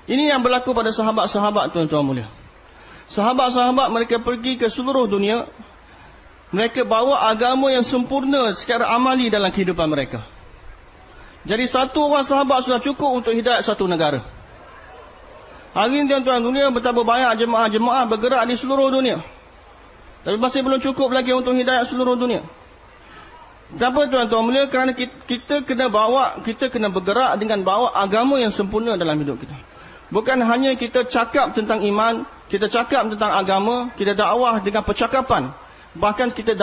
Ini yang berlaku pada sahabat-sahabat, tuan-tuan mulia. Sahabat-sahabat mereka pergi ke seluruh dunia, mereka bawa agama yang sempurna secara amali dalam kehidupan mereka. Jadi satu orang sahabat sudah cukup untuk hidayat satu negara. Hari ini tuan-tuan dunia betapa banyak jemaah-jemaah bergerak di seluruh dunia, tapi masih belum cukup lagi untuk hidayat seluruh dunia. Kenapa tuan-tuan mulia? Kerana kita kena bergerak dengan bawa agama yang sempurna dalam hidup kita. Bukan hanya kita cakap tentang iman, kita cakap tentang agama, kita dakwah dengan percakapan. Bahkan kita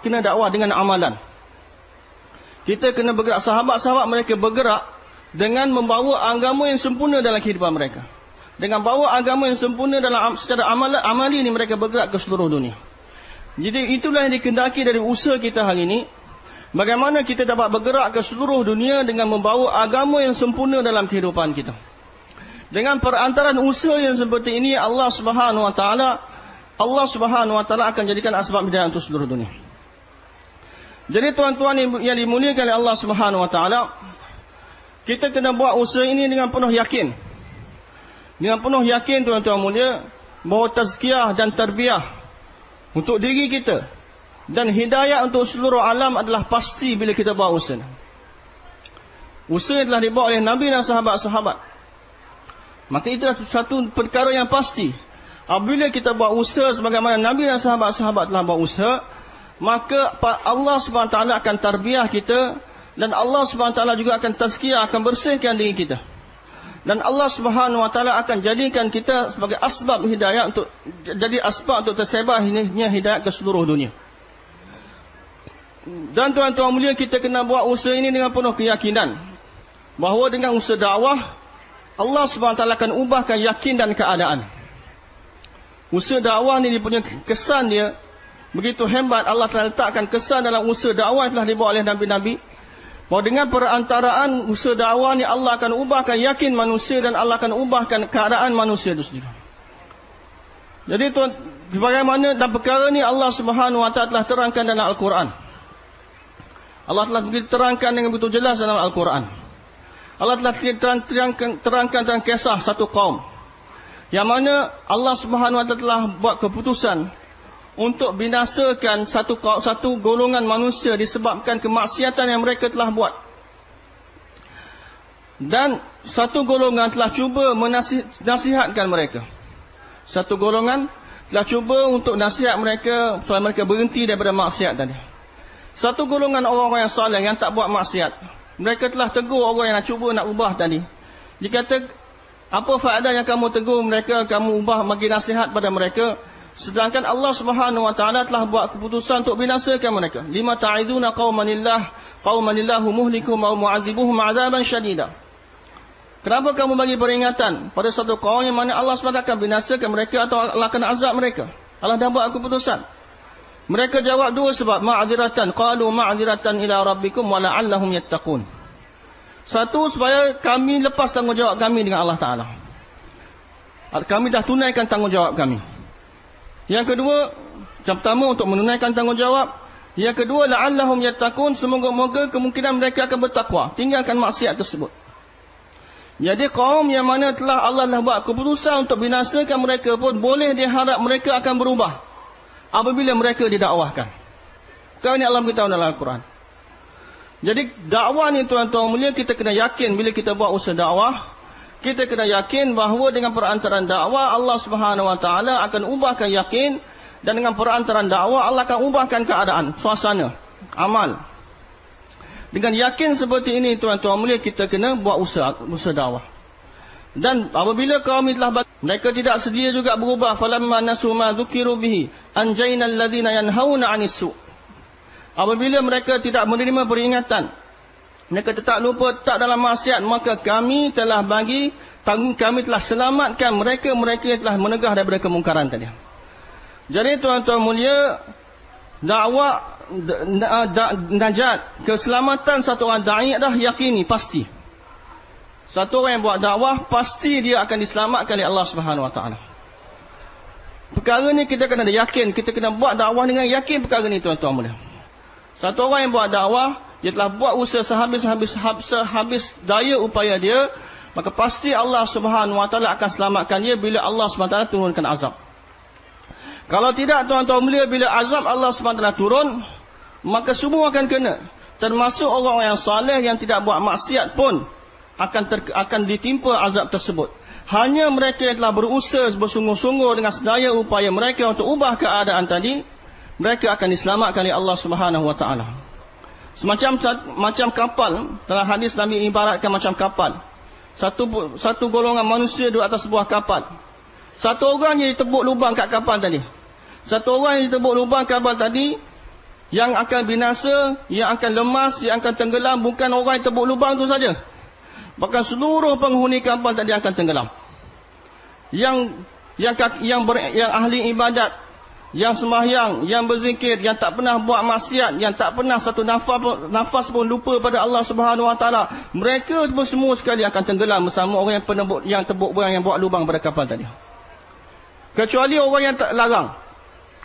kena dakwah dengan amalan. Kita kena bergerak, sahabat-sahabat mereka bergerak dengan membawa agama yang sempurna dalam kehidupan mereka. Dengan bawa agama yang sempurna dalam secara amali ini, mereka bergerak ke seluruh dunia. Jadi itulah yang dikehendaki dari usaha kita hari ini. Bagaimana kita dapat bergerak ke seluruh dunia dengan membawa agama yang sempurna dalam kehidupan kita. Dengan perantaraan usaha yang seperti ini, Allah Subhanahu Wa Taala akan jadikan asbab hidayah untuk seluruh dunia. Jadi tuan-tuan yang dimuliakan oleh Allah Subhanahu Wa Taala, kita kena buat usaha ini dengan penuh yakin. Dengan penuh yakin tuan-tuan mulia, bahawa tazkiyah dan tarbiyah untuk diri kita dan hidayah untuk seluruh alam adalah pasti bila kita buat usaha. Usaha telah dibuat oleh Nabi dan sahabat-sahabat. Maka itu satu perkara yang pasti. Apabila kita buat usaha sebagaimana Nabi dan sahabat-sahabat telah buat usaha, maka Allah SWT akan tarbiyah kita, dan Allah SWT juga akan tazkiyah, akan bersihkan diri kita. Dan Allah SWT akan jadikan kita sebagai asbab hidayah, untuk jadi asbab untuk tersebarnya hidayah ke seluruh dunia. Dan tuan-tuan mulia, kita kena buat usaha ini dengan penuh keyakinan bahawa dengan usaha dakwah, Allah SWT akan ubahkan yakin dan keadaan. Usaha dakwah ni dia punya kesan dia begitu hebat. Allah telah letakkan kesan dalam usaha dakwah yang telah dibawa oleh Nabi-Nabi, bahawa dengan perantaraan usaha dakwah ni Allah akan ubahkan yakin manusia, dan Allah akan ubahkan keadaan manusia itu sendiri. Jadi tuan, bagaimana dalam perkara ni Allah Subhanahu Wa Taala telah terangkan dalam Al-Quran. Allah telah terangkan dengan begitu jelas dalam Al-Quran. Allah telah terangkan tentang kisah satu kaum, yang mana Allah Subhanahu Wa Taala telah buat keputusan untuk binasakan satu golongan manusia disebabkan kemaksiatan yang mereka telah buat. Dan satu golongan telah cuba menasihatkan mereka. Satu golongan telah cuba untuk nasihat mereka supaya mereka berhenti daripada maksiat tadi. Satu golongan orang-orang yang soleh yang tak buat maksiat, mereka telah tegur orang yang nak cuba nak ubah tadi. Dia kata, apa faedah yang kamu tegur mereka, kamu ubah bagi nasihat pada mereka, sedangkan Allah Subhanahu wa taala telah buat keputusan untuk binasakan mereka. Lima ta'izuna qaumanillahu muhlikuhum aw mu'adzibuhum 'adzaban syadida. Kenapa kamu bagi peringatan pada satu kaum yang mana Allah SWT akan binasakan mereka atau Allah akan azab mereka? Allah dah buat keputusan. Mereka jawab dua sebab. Ma'adziratan, qalu ma'adziratan ila rabbikum wa la'allahum yattaqun. Satu, supaya kami lepas tanggungjawab kami dengan Allah Ta'ala. Kami dah tunaikan tanggungjawab kami. Yang kedua, yang pertama untuk menunaikan tanggungjawab. Yang kedua, la'allahum yattaqun, semoga-moga kemungkinan mereka akan bertakwa, tinggalkan maksiat tersebut. Jadi kaum yang mana telah Allah dah buat keputusan untuk binasakan mereka pun boleh diharap mereka akan berubah apabila mereka didakwahkan. Kau ini Allah beritahu dalam Al-Quran. Jadi dakwah ni tuan-tuan mulia, kita kena yakin bila kita buat usaha dakwah, kita kena yakin bahawa dengan perantaraan dakwah Allah Subhanahu wa taala akan ubahkan yakin, dan dengan perantaraan dakwah Allah akan ubahkan keadaan, suasana, amal. Dengan yakin seperti ini tuan-tuan mulia, kita kena buat usaha dakwah. Dan apabila kaum telah mereka tidak sedia juga berubah, falamma nasu ma dzukiru bihi anjaynal ladzina yanhauna 'anis su'. Apabila mereka tidak menerima peringatan, mereka tetap lupa, tak dalam maksiat, maka kami telah selamatkan mereka yang telah menegah daripada kemungkaran tadi. Jadi tuan-tuan mulia, dakwah najat, keselamatan satu orang da'i dah yakini, pasti. Satu orang yang buat dakwah, pasti dia akan diselamatkan oleh Allah Subhanahu wa taala. Perkara ni kita kena yakin, kita kena buat dakwah dengan yakin perkara ni tuan-tuan mulia. Satu orang yang buat dakwah, dia telah buat usaha sehabis daya upaya dia, maka pasti Allah Subhanahu wa taala akan selamatkan dia bila Allah Subhanahu wa taala turunkan azab. Kalau tidak tuan-tuan mulia, bila azab Allah Subhanahu wa taala turun, maka semua akan kena. Termasuk orang-orang yang saleh yang tidak buat maksiat pun akan ditimpa azab tersebut. Hanya mereka yang telah berusaha bersungguh-sungguh dengan sedaya upaya mereka untuk ubah keadaan tadi, mereka akan diselamatkan oleh Allah Subhanahu wa taala. Macam kapal, dalam hadis Nabi ibaratkan macam kapal. Satu golongan manusia duduk atas sebuah kapal. Satu orang yang ditebuk lubang kat kapal tadi. Satu orang yang ditebuk lubang kapal tadi, yang akan binasa, yang akan lemas, yang akan tenggelam bukan orang yang tebuk lubang tu saja. Bahkan seluruh penghuni kapal tadi akan tenggelam. Yang ahli ibadat, yang sembahyang, yang berzikir, yang tak pernah buat maksiat, yang tak pernah satu nafas pun lupa pada Allah Subhanahu wa taala, mereka semua sekali akan tenggelam bersama orang yang tebuk yang buat lubang pada kapal tadi. Kecuali orang yang tak larang,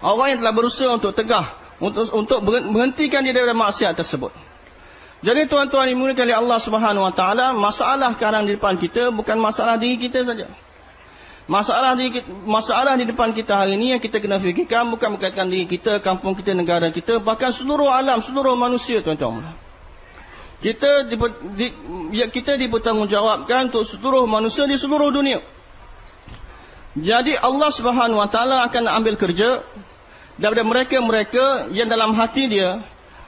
orang yang telah berusaha untuk tegah, untuk berhentikan dia daripada maksiat tersebut. Jadi tuan-tuan dimuliakan oleh Allah Subhanahu wa taala, masalah sekarang di depan kita bukan masalah diri kita saja. Masalah di depan kita hari ini yang kita kena fikirkan bukan berkaitan diri kita, kampung kita, negara kita, bahkan seluruh alam, seluruh manusia tuan-tuan. Kita dipertanggungjawabkan untuk seluruh manusia di seluruh dunia. Jadi Allah Subhanahu wa taala akan ambil kerja daripada mereka-mereka yang dalam hati dia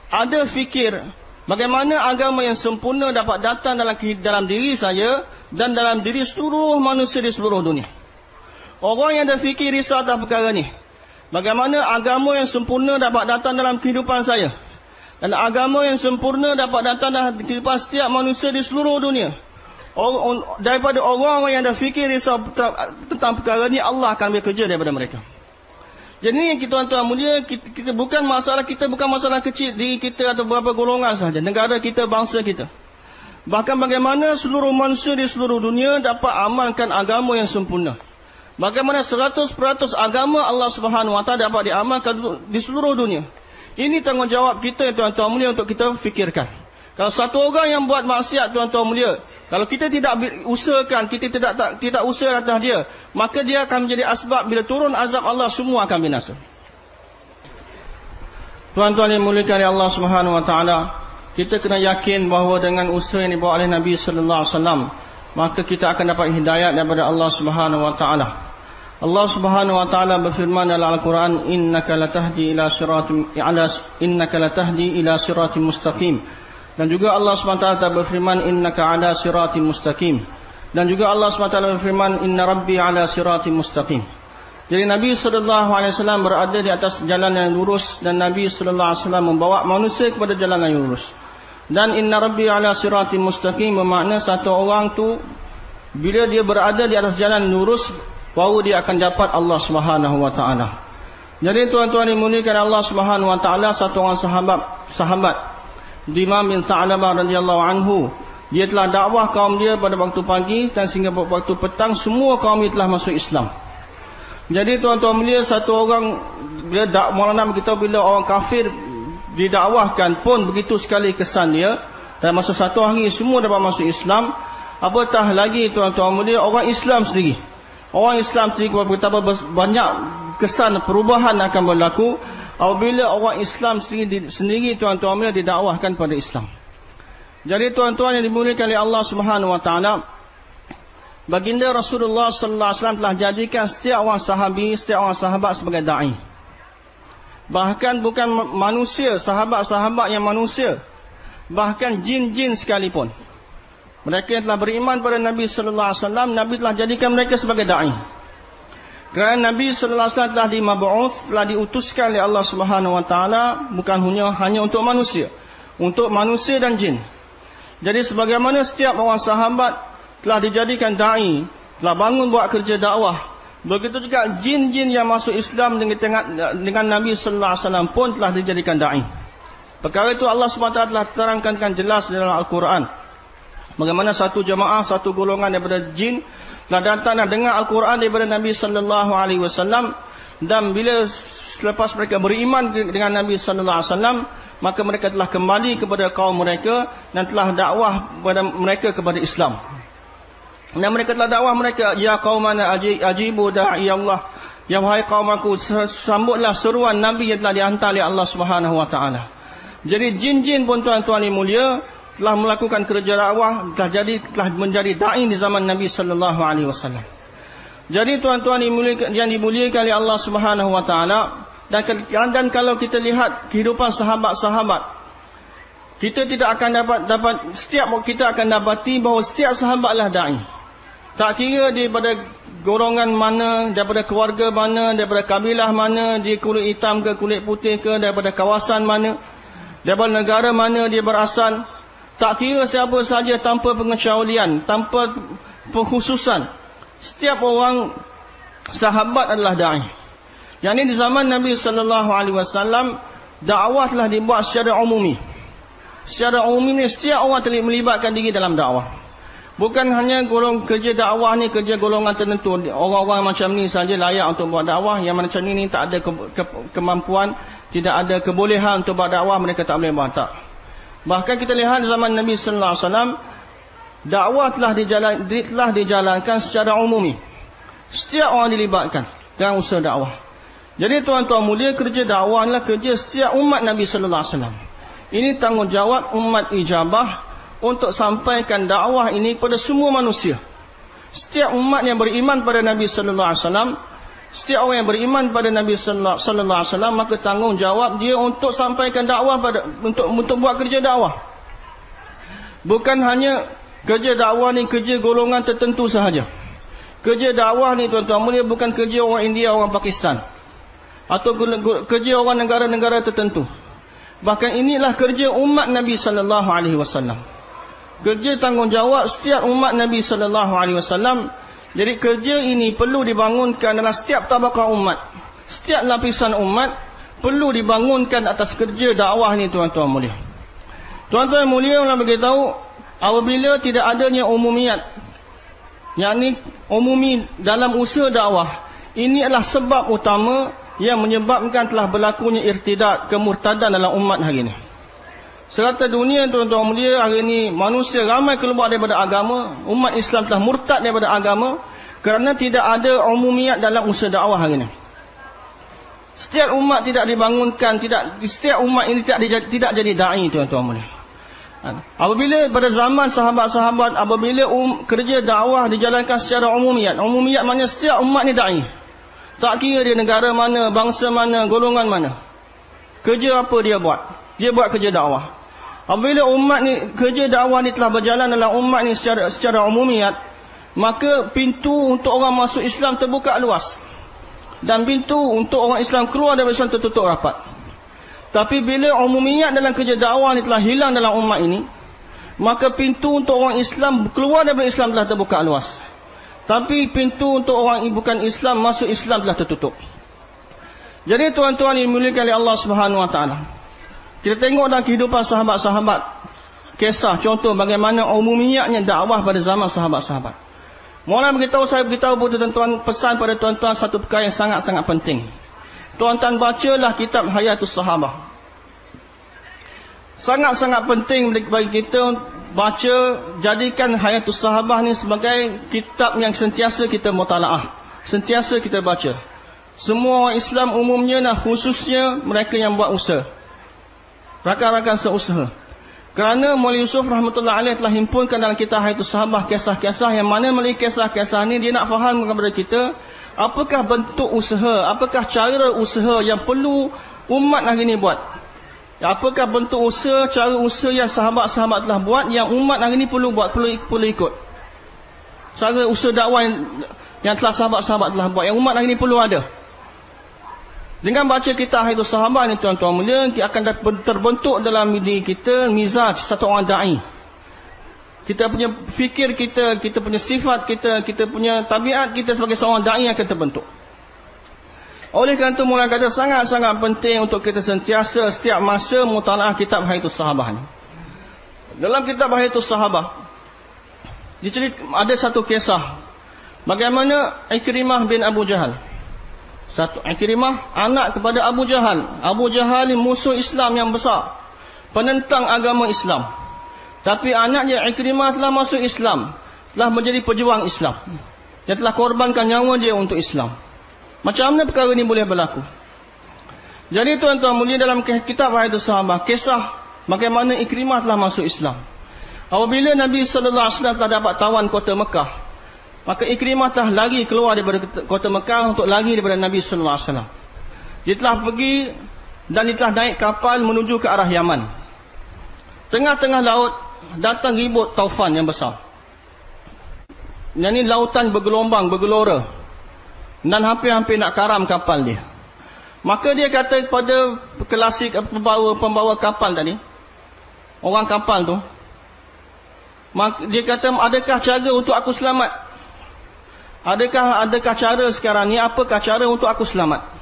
ada fikir bagaimana agama yang sempurna dapat datang dalam diri saya dan dalam diri seluruh manusia di seluruh dunia. Orang yang ada fikir risau atas perkara ni, bagaimana agama yang sempurna dapat datang dalam kehidupan saya, dan agama yang sempurna dapat datang dalam kehidupan setiap manusia di seluruh dunia. Daripada orang-orang yang ada fikir risau tentang perkara ni, Allah akan bekerja daripada mereka. Jadi tuan-tuan mulia, kita bukan masalah kecil diri kita atau beberapa golongan sahaja, negara kita, bangsa kita. Bahkan bagaimana seluruh manusia di seluruh dunia dapat amalkan agama yang sempurna. Bagaimana 100% agama Allah Subhanahu wa taala dapat diamalkan di seluruh dunia. Ini tanggungjawab kita tuan-tuan mulia untuk kita fikirkan. Kalau satu orang yang buat maksiat tuan-tuan mulia, kalau kita tidak usahakan, kita tidak usaha atas dia, maka dia akan menjadi asbab bila turun azab Allah, semua akan binasa. Tuan-tuan yang dimuliakan oleh Allah Subhanahu wa taala, kita kena yakin bahawa dengan usaha yang dibawa oleh Nabi sallallahu alaihi wasallam, maka kita akan dapat hidayah daripada Allah Subhanahu wa taala. Allah Subhanahu wa taala berfirman dalam Al-Quran, innaka latahdi ila siratim mustaqim. Dan juga Allah Subhanahu wa taala berfirman, innaka ala siratim mustaqim. Dan juga Allah Subhanahu wa taala berfirman, inna rabbi ala siratim mustaqim. Jadi Nabi sallallahu alaihi wasallam berada di atas jalan yang lurus, dan Nabi sallallahu alaihi wasallam membawa manusia kepada jalan yang lurus. Dan inna rabbi ala siratim mustaqim bermakna satu orang tu bila dia berada di atas jalan lurus, bahawa dia akan dapat Allah Subhanahu wa taala. Jadi tuan-tuan dimuliakan Allah Subhanahu wa taala, satu orang sahabat Dimam bin Sa'labah radhiyallahu anhu, dia telah dakwah kaum dia pada waktu pagi, dan sehingga waktu petang semua kaum dia telah masuk Islam. Jadi tuan-tuan mulia, satu orang bila Maulana beritahu bila orang kafir didakwahkan pun begitu sekali kesan dia, dan masa satu hari semua dapat masuk Islam. Apatah lagi tuan-tuan mulia, orang Islam sendiri. Orang Islam sendiri betapa banyak kesan perubahan akan berlaku apabila orang Islam sendiri tuan-tuan mulia didakwahkan pada Islam. Jadi tuan-tuan yang dimuliakan oleh Allah Subhanahu wa taala, baginda Rasulullah sallallahu alaihi wasallam telah jadikan setiap orang sahabat sebagai dai. Bahkan bukan manusia, sahabat-sahabat yang manusia, bahkan jin-jin sekalipun, mereka yang telah beriman pada Nabi sallallahu alaihi wasallam, Nabi telah jadikan mereka sebagai dai. Kerana Nabi sallallahu alaihi wasallam telah telah diutuskan oleh Allah Subhanahu wa taala bukan hanya untuk manusia, untuk manusia dan jin. Jadi sebagaimana setiap orang sahabat telah dijadikan dai, telah bangun buat kerja dakwah, begitu juga jin-jin yang masuk Islam dengan Nabi sallallahu alaihi wasallam pun telah dijadikan dai. Perkara itu Allah Subhanahu wa taala telah terangkan jelas dalam Al-Quran. Bagaimana satu jemaah, satu golongan daripada jin telah datang dan dengar Al-Quran daripada Nabi sallallahu alaihi wasallam, dan bila selepas mereka beriman dengan Nabi sallallahu alaihi wasallam, maka mereka telah kembali kepada kaum mereka dan telah dakwah kepada mereka kepada Islam. Dan mereka telah dakwah mereka, ya qaumana ajibu da'i Allah, ya wahai kaum aku, sambutlah seruan Nabi yang telah dihantar oleh Allah Subhanahu wa taala. Jadi jin-jin pun tuan-tuan yang mulia telah melakukan kerja dakwah, telah menjadi dai di zaman Nabi sallallahu alaihi wasallam. Jadi tuan-tuan yang dimuliakan oleh Allah Subhanahu wa taala, dan kalau kita lihat kehidupan sahabat-sahabat, kita tidak akan kita akan dapati bahawa setiap sahabatlah dai. Tak kira daripada golongan mana, daripada keluarga mana, daripada kabilah mana, dia kulit hitam ke kulit putih ke, daripada kawasan mana, daripada negara mana dia berasal, tak kira siapa saja, tanpa pengecualian, tanpa pengkhususan, setiap orang sahabat adalah dai. Yang ini di zaman Nabi sallallahu alaihi wasallam, dakwah telah dibuat secara umumi. Secara umum ni setiap orang telah melibatkan diri dalam dakwah. Bukan hanya kerja dakwah ni kerja golongan tertentu, orang-orang macam ni saja layak untuk buat dakwah, yang macam ni tak ada kemampuan, tidak ada kebolehan untuk buat dakwah, mereka tak boleh buat. Tak. Bahkan kita lihat zaman Nabi sallallahu alaihi wasallam, dakwah telah dijalankan secara umumi. Setiap orang dilibatkan dalam usaha dakwah. Jadi tuan-tuan mulia, kerja dakwah adalah kerja setiap umat Nabi sallallahu alaihi wasallam. Ini tanggungjawab umat ijabah untuk sampaikan dakwah ini kepada semua manusia. Setiap umat yang beriman pada Nabi sallallahu alaihi wasallam, setiap orang yang beriman pada Nabi sallallahu alaihi wasallam, maka tanggungjawab dia untuk sampaikan dakwah untuk buat kerja dakwah. Bukan hanya kerja dakwah ni kerja golongan tertentu sahaja. Kerja dakwah ni tuan-tuan mulia bukan kerja orang India, orang Pakistan, atau kerja orang negara-negara tertentu. Bahkan inilah kerja umat Nabi sallallahu alaihi wasallam. Kerja tanggungjawab setiap umat Nabi sallallahu alaihi wasallam. Jadi kerja ini perlu dibangunkan dalam setiap tabaqah umat. Setiap lapisan umat perlu dibangunkan atas kerja dakwah ni tuan-tuan mulia. Tuan-tuan mulia, Allah beritahu apabila tidak adanya umumiat, yakni umumi dalam usaha dakwah, ini adalah sebab utama yang menyebabkan telah berlakunya irtidad, kemurtadan dalam umat hari ini. Serata dunia tuan-tuan mulia, hari ini manusia ramai keluar daripada agama. Umat Islam telah murtad daripada agama kerana tidak ada umumiat dalam usaha dakwah hari ini. Setiap umat tidak dibangunkan, setiap umat ini tidak jadi da'i, tuan-tuan mulia. Apabila pada zaman sahabat-sahabat, apabila kerja dakwah dijalankan secara umumiyat maknanya setiap umat ni da'i. Tak kira dia negara mana, bangsa mana, golongan mana. Kerja apa dia buat? Dia buat kerja dakwah. Apabila umat ni, kerja dakwah ni telah berjalan dalam umat ni secara umumiyat, maka pintu untuk orang masuk Islam terbuka luas. Dan pintu untuk orang Islam keluar dari Islam tertutup rapat. Tapi bila umumiyat dalam kerja dakwah ni telah hilang dalam umat ini, maka pintu untuk orang Islam keluar dari Islam telah terbuka luas. Tapi pintu untuk orang bukan Islam masuk Islam telah tertutup. Jadi tuan-tuan yang dimuliakan oleh Allah Subhanahu Wa Taala, kita tengok dalam kehidupan sahabat-sahabat, kisah contoh bagaimana umumiyatnya dakwah pada zaman sahabat-sahabat. Mula saya beritahu kepada tuan-tuan, pesan pada tuan-tuan satu perkara yang sangat-sangat penting. Tuan-tuan bacalah kitab Hayatus Sahabah. Sangat-sangat penting bagi kita baca, jadikan Hayatus Sahabah ni sebagai kitab yang sentiasa kita mutalaah, sentiasa kita baca. Semua orang Islam umumnya dan khususnya mereka yang buat usaha, rakan-rakan seusaha. Kerana Maulana Yusuf rahmatullah alaih telah himpunkan dalam kitab Hayatus Sahabah kisah-kisah yang mana melalui kisah-kisah ni dia nak faham kepada kita apakah bentuk usaha, apakah cara usaha yang perlu umat hari ni buat. Apakah bentuk usaha, cara usaha yang sahabat-sahabat telah buat yang umat hari ni perlu buat, perlu ikut. Cara usaha dakwah yang telah sahabat-sahabat telah buat yang umat hari ni perlu ada. Dengan baca kitab Hayatus Sahabah ni tuan-tuan mulia, akan terbentuk dalam diri kita mizaj satu orang da'i. Kita punya fikir kita punya sifat kita punya tabiat kita sebagai seorang da'i akan terbentuk. Oleh kerana itu mula kata sangat-sangat penting untuk kita sentiasa setiap masa mutalaah kitab Hayatus Sahabah ni. Dalam kitab Hayatus Sahabah ada satu kisah bagaimana Ikrimah bin Abu Jahal. Ikrimah anak kepada Abu Jahal. Abu Jahal musuh Islam yang besar, penentang agama Islam. Tapi anaknya Ikrimah telah masuk Islam, telah menjadi pejuang Islam. Dia telah korbankan nyawa dia untuk Islam. Macam mana perkara ini boleh berlaku? Jadi tuan-tuan mulia, dalam kitab Hayatus Sahabah kisah bagaimana Ikrimah telah masuk Islam. Apabila Nabi SAW telah dapat tawan kota Mekah, maka Ikrimah telah lari keluar daripada kota Mekah untuk lari daripada Nabi SAW. Dia telah pergi dan dia telah naik kapal menuju ke arah Yaman. Tengah-tengah laut datang ribut taufan yang besar. Yang ini lautan bergelombang, bergelora, dan hampir-hampir nak karam kapal dia. Maka dia kata kepada klasik pembawa kapal tadi, orang kapal tu, dia kata, adakah cara untuk aku selamat? Adakah cara sekarang ni, apakah cara untuk aku selamat?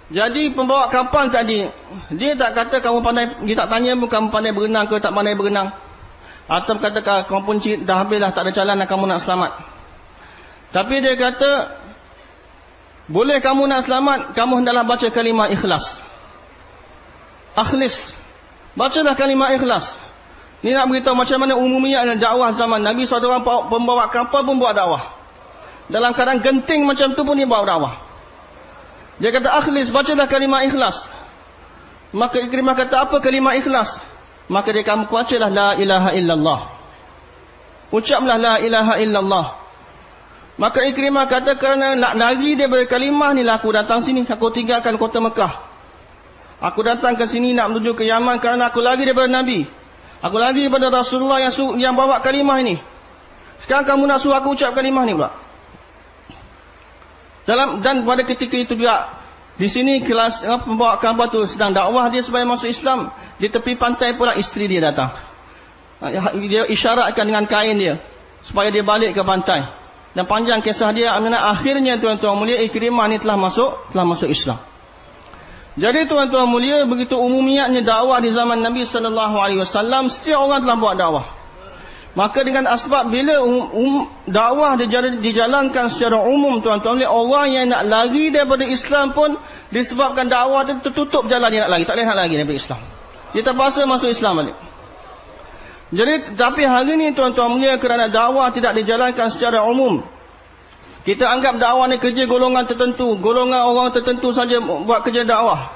Jadi pembawa kapal tadi, dia tak kata kamu pandai, dia tak tanya pun kamu pandai berenang ke tak pandai berenang. Atau kata kamu pun dah habis dah tak ada jalan dan kamu nak selamat. Tapi dia kata, boleh kamu nak selamat, kamu hendaklah baca kalimah ikhlas. Akhlis. Bacalah kalimah ikhlas. Ni nak beritahu macam mana umumiyat dan dakwah zaman Nabi SAW. Pembawa kapal pun buat dakwah. Dalam keadaan genting macam tu pun dia bawa dakwah. Dia kata akhlis, bacalah kalimah ikhlas. Maka Ikrimah kata, apa kalimah ikhlas? Maka dia kamu bacalah la ilaha illallah. Ucaplah la ilaha illallah. Maka Ikrimah kata, kerana nak lari daripada kalimah ni lah aku datang sini. Aku tinggalkan kota Mekah. Aku datang ke sini nak menuju ke Yaman kerana aku lari daripada Nabi. Aku lari daripada Rasulullah yang bawa kalimah ini. Sekarang kamu nak suruh aku ucap kalimah ni pula. Dan pada ketika itu juga di sini kelas pembawa kapal tu sedang dakwah dia supaya masuk Islam. Di tepi pantai pula isteri dia datang. Dia isyaratkan dengan kain dia supaya dia balik ke pantai. Dan panjang kisah dia, akhirnya tuan-tuan mulia Ikrimah ni telah masuk Islam. Jadi tuan-tuan mulia, begitu umumiyatnya dakwah di zaman Nabi SAW, setiap orang telah buat dakwah. Maka dengan asbab bila dakwah dijalankan secara umum tuan-tuan, orang yang nak lari daripada Islam pun disebabkan dakwah itu tertutup jalan dia nak lari, tak boleh nak lari daripada Islam. Dia terpaksa masuk Islam balik. Jadi tapi hari ini tuan-tuan mulia, kerana dakwah tidak dijalankan secara umum, Kita anggap dakwah ni kerja golongan tertentu, golongan orang tertentu saja buat kerja dakwah.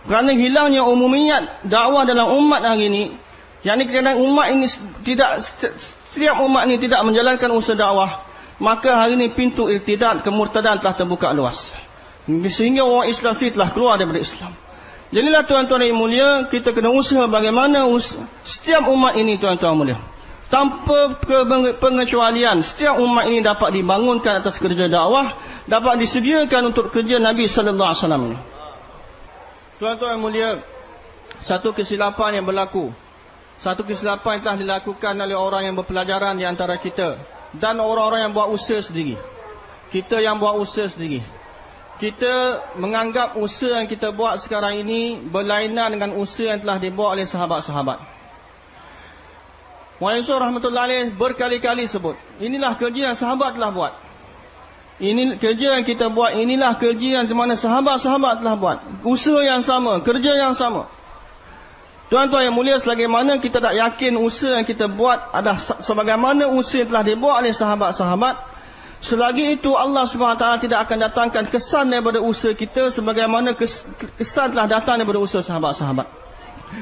Kerana hilangnya umumiyat dakwah dalam umat hari ini, yang ni kerana umat ini tidak, setiap umat ini tidak menjalankan usaha dakwah, maka hari ini pintu irtidad, kemurtadan telah terbuka luas. Sehingga orang Islam sendiri telah keluar daripada Islam. Jadilah tuan-tuan yang mulia, kita kena usaha bagaimana setiap umat ini, tuan-tuan mulia, tanpa pengecualian, setiap umat ini dapat dibangunkan atas kerja dakwah, dapat disediakan untuk kerja Nabi sallallahu alaihi wasallam ini. Tuan-tuan yang mulia, satu kesilapan yang berlaku, satu kesilapan yang telah dilakukan oleh orang yang berpelajaran di antara kita dan orang-orang yang buat usaha sendiri. Kita yang buat usaha sendiri, kita menganggap usaha yang kita buat sekarang ini berlainan dengan usaha yang telah dibuat oleh sahabat-sahabat. Muhammad Yusuf rahmatullahi alaih berkali-kali sebut, inilah kerja yang sahabat telah buat. Ini kerja yang kita buat, inilah kerja yang mana sahabat-sahabat telah buat. Usaha yang sama, kerja yang sama. Tuan-tuan yang mulia, selagi mana kita tak yakin usaha yang kita buat adalah sebagaimana usaha yang telah dibuat oleh sahabat-sahabat, selagi itu Allah SWT tidak akan datangkan kesan daripada usaha kita sebagaimana kesan telah datang daripada usaha sahabat-sahabat.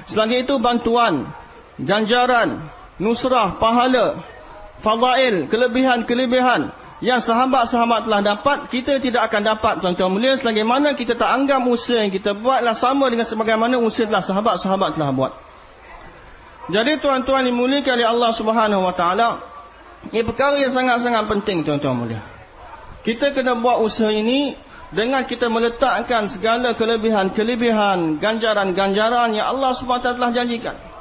Selagi itu bantuan, ganjaran, nusrah, pahala, fadail, kelebihan-kelebihan yang sahabat-sahabat telah dapat, kita tidak akan dapat, tuan-tuan mulia, selagi mana kita tak anggap usaha yang kita buatlah sama dengan sebagaimana usaha telah sahabat-sahabat telah buat. Jadi tuan-tuan dimuliakan oleh Allah Subhanahu wa taala, ini perkara yang sangat-sangat penting, tuan-tuan mulia. Kita kena buat usaha ini dengan kita meletakkan segala kelebihan-kelebihan, ganjaran-ganjaran yang Allah SWT telah janjikan.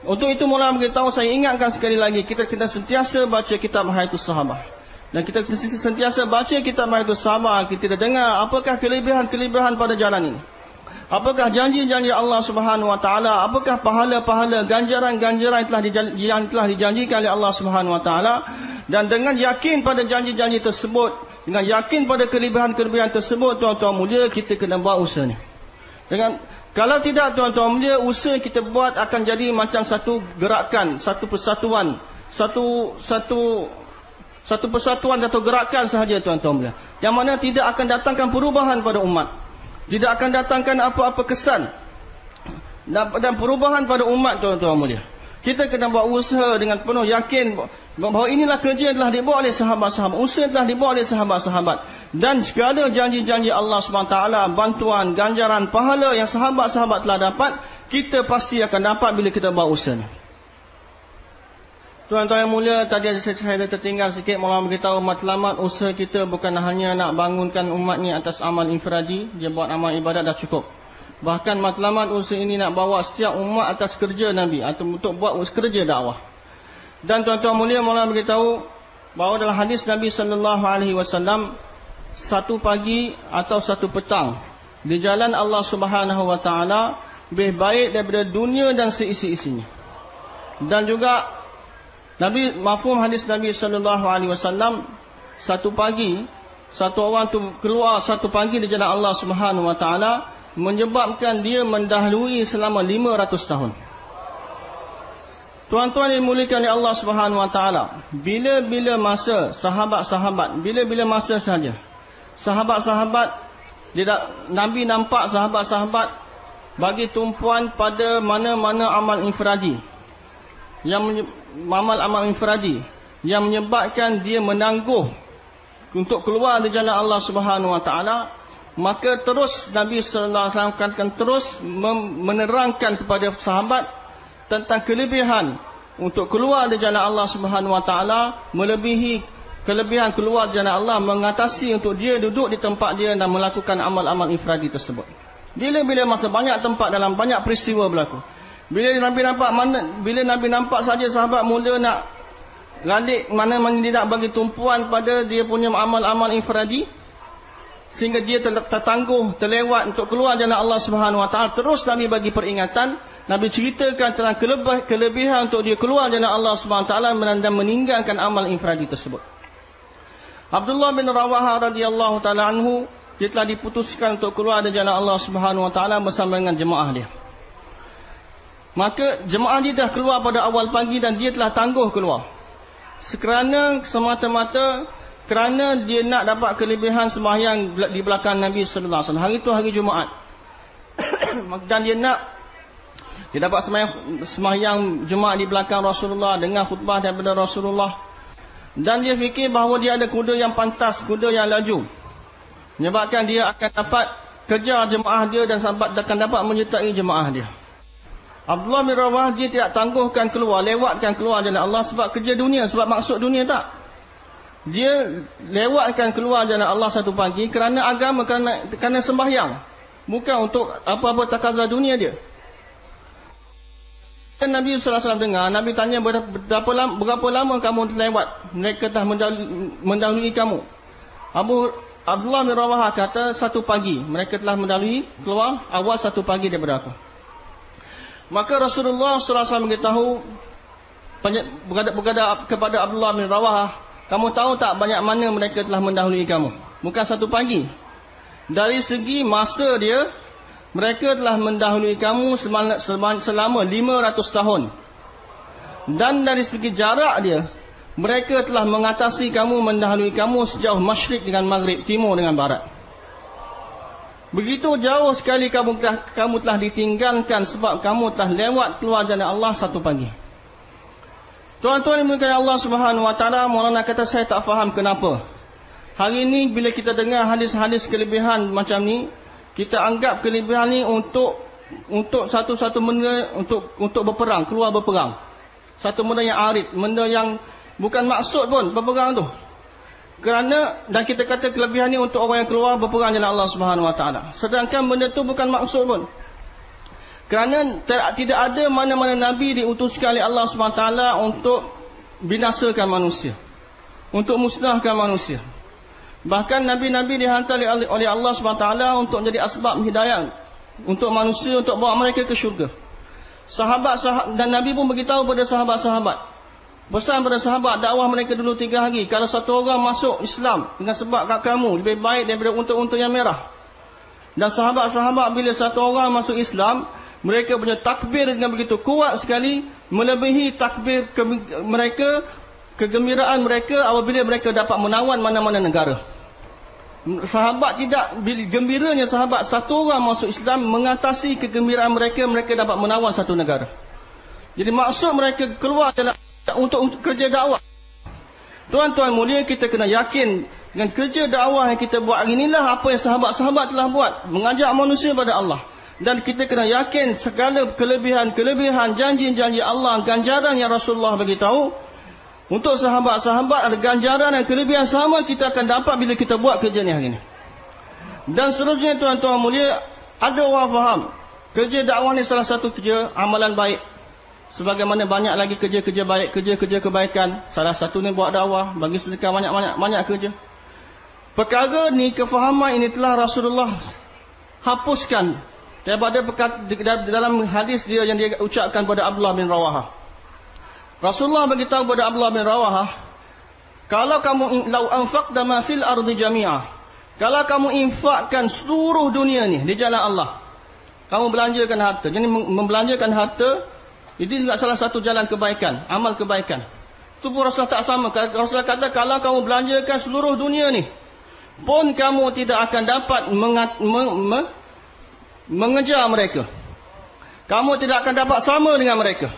Untuk itu mula beritahu, saya ingatkan sekali lagi, kita kena sentiasa baca kitab Hayatus Sahabah. Dan kita sentiasa baca kitab Hayatus Sahabah, kita dengar apakah kelebihan-kelebihan pada jalan ini. Apakah janji-janji Allah Subhanahu wa taala, apakah pahala-pahala, ganjaran-ganjaran yang telah dijanjikan oleh Allah Subhanahu wa taala, dan dengan yakin pada janji-janji tersebut, dengan yakin pada kelebihan-kelebihan tersebut, tuan-tuan mulia, kita kena buat usaha ni. Kalau tidak, tuan-tuan mulia, usaha kita buat akan jadi macam satu gerakan, satu persatuan, satu persatuan atau gerakan sahaja, tuan-tuan mulia, yang mana tidak akan datangkan perubahan pada umat, tidak akan datangkan apa-apa kesan dan perubahan pada umat, tuan-tuan mulia. Kita kena buat usaha dengan penuh yakin bahawa inilah kerja yang telah dibuat oleh sahabat-sahabat, usaha yang telah dibuat oleh sahabat-sahabat, dan segala janji-janji Allah SWT, bantuan, ganjaran, pahala yang sahabat-sahabat telah dapat, kita pasti akan dapat bila kita buat usaha ni. Tuan-tuan yang mulia, tadi saya tertinggal sikit malam beritahu, matlamat usaha kita bukan hanya nak bangunkan umat ni atas amal infradi, dia buat amal ibadat dah cukup. Bahkan matlamat usaha ini nak bawa setiap umat atas kerja Nabi, atau untuk buat kerja dakwah. Dan tuan-tuan mulia, malam beritahu bahawa dalam hadis Nabi SAW, satu pagi atau satu petang di jalan Allah Subhanahu wa taala lebih baik daripada dunia dan seisi-isinya. Dan juga Nabi, mafhum hadis Nabi SAW, satu pagi satu orang tu keluar satu pagi di jalan Allah Subhanahu wa taala menyebabkan dia mendahului selama 500 tahun. Tuan-tuan yang dimuliakan oleh Allah Subhanahu wa taala, bila-bila masa sahabat-sahabat, bila-bila masa saja sahabat-sahabat, Nabi nampak sahabat-sahabat bagi tumpuan pada mana-mana amal infradi, amal infradi yang menyebabkan dia menangguh untuk keluar dari jalan Allah Subhanahu wa taala, maka terus Nabi sallallahu alaihi wasallam akan terus menerangkan kepada sahabat tentang kelebihan untuk keluar dari jalan Allah Subhanahu wa taala, melebihi kelebihan keluar dari jalan Allah, mengatasi untuk dia duduk di tempat dia dan melakukan amal-amal infradi tersebut. Bila-bila masa banyak tempat dalam banyak peristiwa berlaku. Bila Nabi nampak saja sahabat mula nak galik mana-mana dia nak bagi tumpuan pada dia punya amal-amal infradi, sehingga dia tertangguh, terlewat untuk keluar jalan Allah Subhanahu wa taala, terus Nabi bagi peringatan. Nabi ceritakan tentang kelebihan untuk dia keluar jalan Allah Subhanahu wa taala dan meninggalkan amal infradi tersebut. Abdullah bin Rawahah radhiyallahu taala anhu, dia telah diputuskan untuk keluar dari jalan Allah Subhanahu wa taala bersama dengan jemaah dia. Maka jemaah dia dah keluar pada awal pagi dan dia telah tangguh keluar. Sekerana semata-mata kerana dia nak dapat kelebihan sembahyang di belakang Nabi sallallahu alaihi wasallam. Hari itu hari Jumaat. Dan dia dapat sembahyang Jumaat di belakang Rasulullah dengan khutbah daripada Rasulullah. Dan dia fikir bahawa dia ada kuda yang pantas, kuda yang laju, menyebabkan dia akan dapat kejar jemaah dia dan akan dapat menyertai jemaah dia. Abdullah bin Rawah dia tidak tangguhkan keluar, lewatkan keluar jalan Allah sebab kerja dunia, sebab maksud dunia tak. Dia lewatkan keluar jalan Allah satu pagi kerana agama, kerana sembahyang, bukan untuk apa-apa takaza dunia dia. Dan Nabi sallallahu alaihi wasallam dengar, Nabi tanya, berapa lama kamu lewat? Mereka telah mendahului kamu. Abdullah bin Rawahah kata, 1 pagi. Mereka telah mendahului, keluar awal 1 pagi daripada aku. Maka Rasulullah sallallahu alaihi wasallam beritahu berkata kepada Abdullah bin Rawahah, kamu tahu tak banyak mana mereka telah mendahului kamu? Bukan 1 pagi. Dari segi masa dia, mereka telah mendahului kamu selama 500 tahun. Dan dari segi jarak dia, mereka telah mengatasi kamu, mendahului kamu sejauh masyrik dengan maghrib, timur dengan barat. Begitu jauh sekali kamu telah ditinggalkan sebab kamu telah lewat keluar jalan Allah 1 pagi. Tuan-tuan yang dimuliakan Allah Subhanahu wa taala, Maulana kata saya tak faham kenapa. Hari ini bila kita dengar hadis-hadis kelebihan macam ni, kita anggap kelebihan ni untuk satu-satu benda untuk berperang, keluar berperang. Satu benda yang arid, benda yang bukan maksud pun berperang tu. Kerana dan kita kata kelebihan ni untuk orang yang keluar berperang jalan Allah Subhanahu wa taala. Sedangkan benda tu bukan maksud pun. Kerana tidak ada mana-mana Nabi diutuskan oleh Allah SWT untuk binasakan manusia, untuk musnahkan manusia. Bahkan Nabi-Nabi dihantar oleh Allah SWT untuk menjadi asbab hidayah untuk manusia, untuk bawa mereka ke syurga. Sahabat dan Nabi pun beritahu pada sahabat-sahabat, pesan pada sahabat, dakwah mereka dulu 3 hari. Kalau satu orang masuk Islam dengan sebab kat kamu, lebih baik daripada unta-unta yang merah. Dan sahabat-sahabat bila satu orang masuk Islam, mereka punya takbir dengan begitu kuat sekali, melebihi takbir mereka, kegembiraan mereka apabila mereka dapat menawan mana-mana negara. Sahabat tidak, gembiranya sahabat satu orang masuk Islam mengatasi kegembiraan mereka dapat menawan satu negara. Jadi maksud mereka keluar adalah untuk kerja dakwah. Tuan-tuan mulia, kita kena yakin dengan kerja dakwah yang kita buat hari inilah apa yang sahabat-sahabat telah buat, mengajak manusia pada Allah. Dan kita kena yakin segala kelebihan janji-janji Allah, ganjaran yang Rasulullah beritahu untuk sahabat-sahabat, ada ganjaran dan kelebihan sama kita akan dapat bila kita buat kerja ni hari ni. Dan seterusnya tuan-tuan mulia, ada orang faham kerja dakwah ni salah satu kerja amalan baik. Sebagaimana banyak lagi kerja-kerja baik, kerja-kerja kebaikan. Salah satu ni buat dakwah, bagi sedekah, banyak kerja. Perkara ni, kefahaman ini telah Rasulullah hapuskan daripada dalam hadis dia yang dia ucapkan pada Abdullah bin Rawahah. Rasulullah beritahu kepada Abdullah bin Rawahah, kalau kamu lau anfaqta ma fil ardi jami'ah, kalau kamu infakkan seluruh dunia ni di jalan Allah, kamu belanjakan harta. Jadi membelanjakan harta itu juga salah satu jalan kebaikan, amal kebaikan. Itu pun Rasulullah tak sama. Rasulullah kata kalau kamu belanjakan seluruh dunia ni pun kamu tidak akan dapat mengejar mereka. Kamu tidak akan dapat sama dengan mereka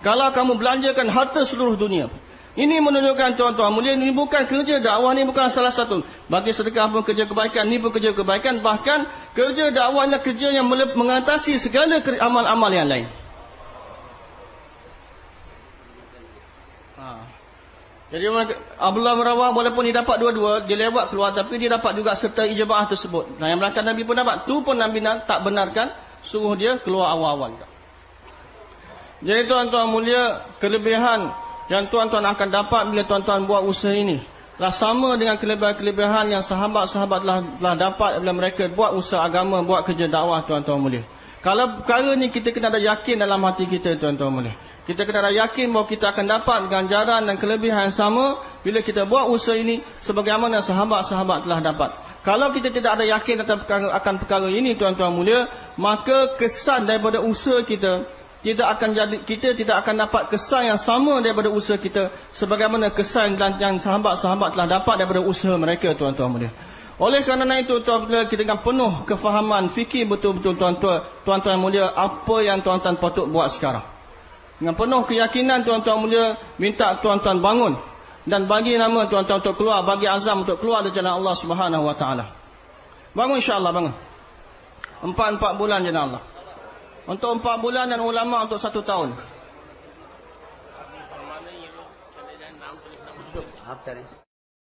kalau kamu belanjakan harta seluruh dunia. Ini menunjukkan tuan-tuan mulia, ini bukan kerja dakwah, ni bukan salah satu. Bagi sedekah pun kerja kebaikan, ni pun kerja kebaikan. Bahkan kerja dakwah adalah kerja yang mengatasi segala amal-amal yang lain. Jadi Abdullah bin Rawah walaupun dia dapat dua-dua, dia lewat keluar, tapi dia dapat juga sertai jemaah tersebut. Nah, yang belakang Nabi pun dapat. Tu pun Nabi tak benarkan, suruh dia keluar awal-awal. Jadi tuan-tuan mulia, kelebihan yang tuan-tuan akan dapat bila tuan-tuan buat usaha ini lah sama dengan kelebihan-kelebihan yang sahabat-sahabat telah dapat bila mereka buat usaha agama, buat kerja dakwah tuan-tuan mulia. Kalau perkara ni kita kena ada yakin dalam hati kita tuan-tuan mulia. Kita kena ada yakin bahawa kita akan dapat ganjaran dan kelebihan yang sama bila kita buat usaha ini sebagaimana sahabat-sahabat telah dapat. Kalau kita tidak ada yakin akan perkara ini tuan-tuan mulia, maka kesan daripada usaha kita kita tidak akan dapat kesan yang sama daripada usaha kita sebagaimana kesan yang sahabat-sahabat telah dapat daripada usaha mereka, tuan-tuan mulia. Oleh kerana itu, tuan-tuan, kita dengan penuh kefahaman fikir betul-betul, tuan-tuan mulia, apa yang tuan-tuan patut buat sekarang. Dengan penuh keyakinan, tuan-tuan mulia, minta tuan-tuan bangun dan bagi nama tuan-tuan untuk keluar, bagi azam untuk keluar dari jalan Allah Subhanahu wa taala. Bangun, insya-Allah, bangun. 4 bulan jalan Allah. Untuk 4 bulan dan ulama untuk 1 tahun. After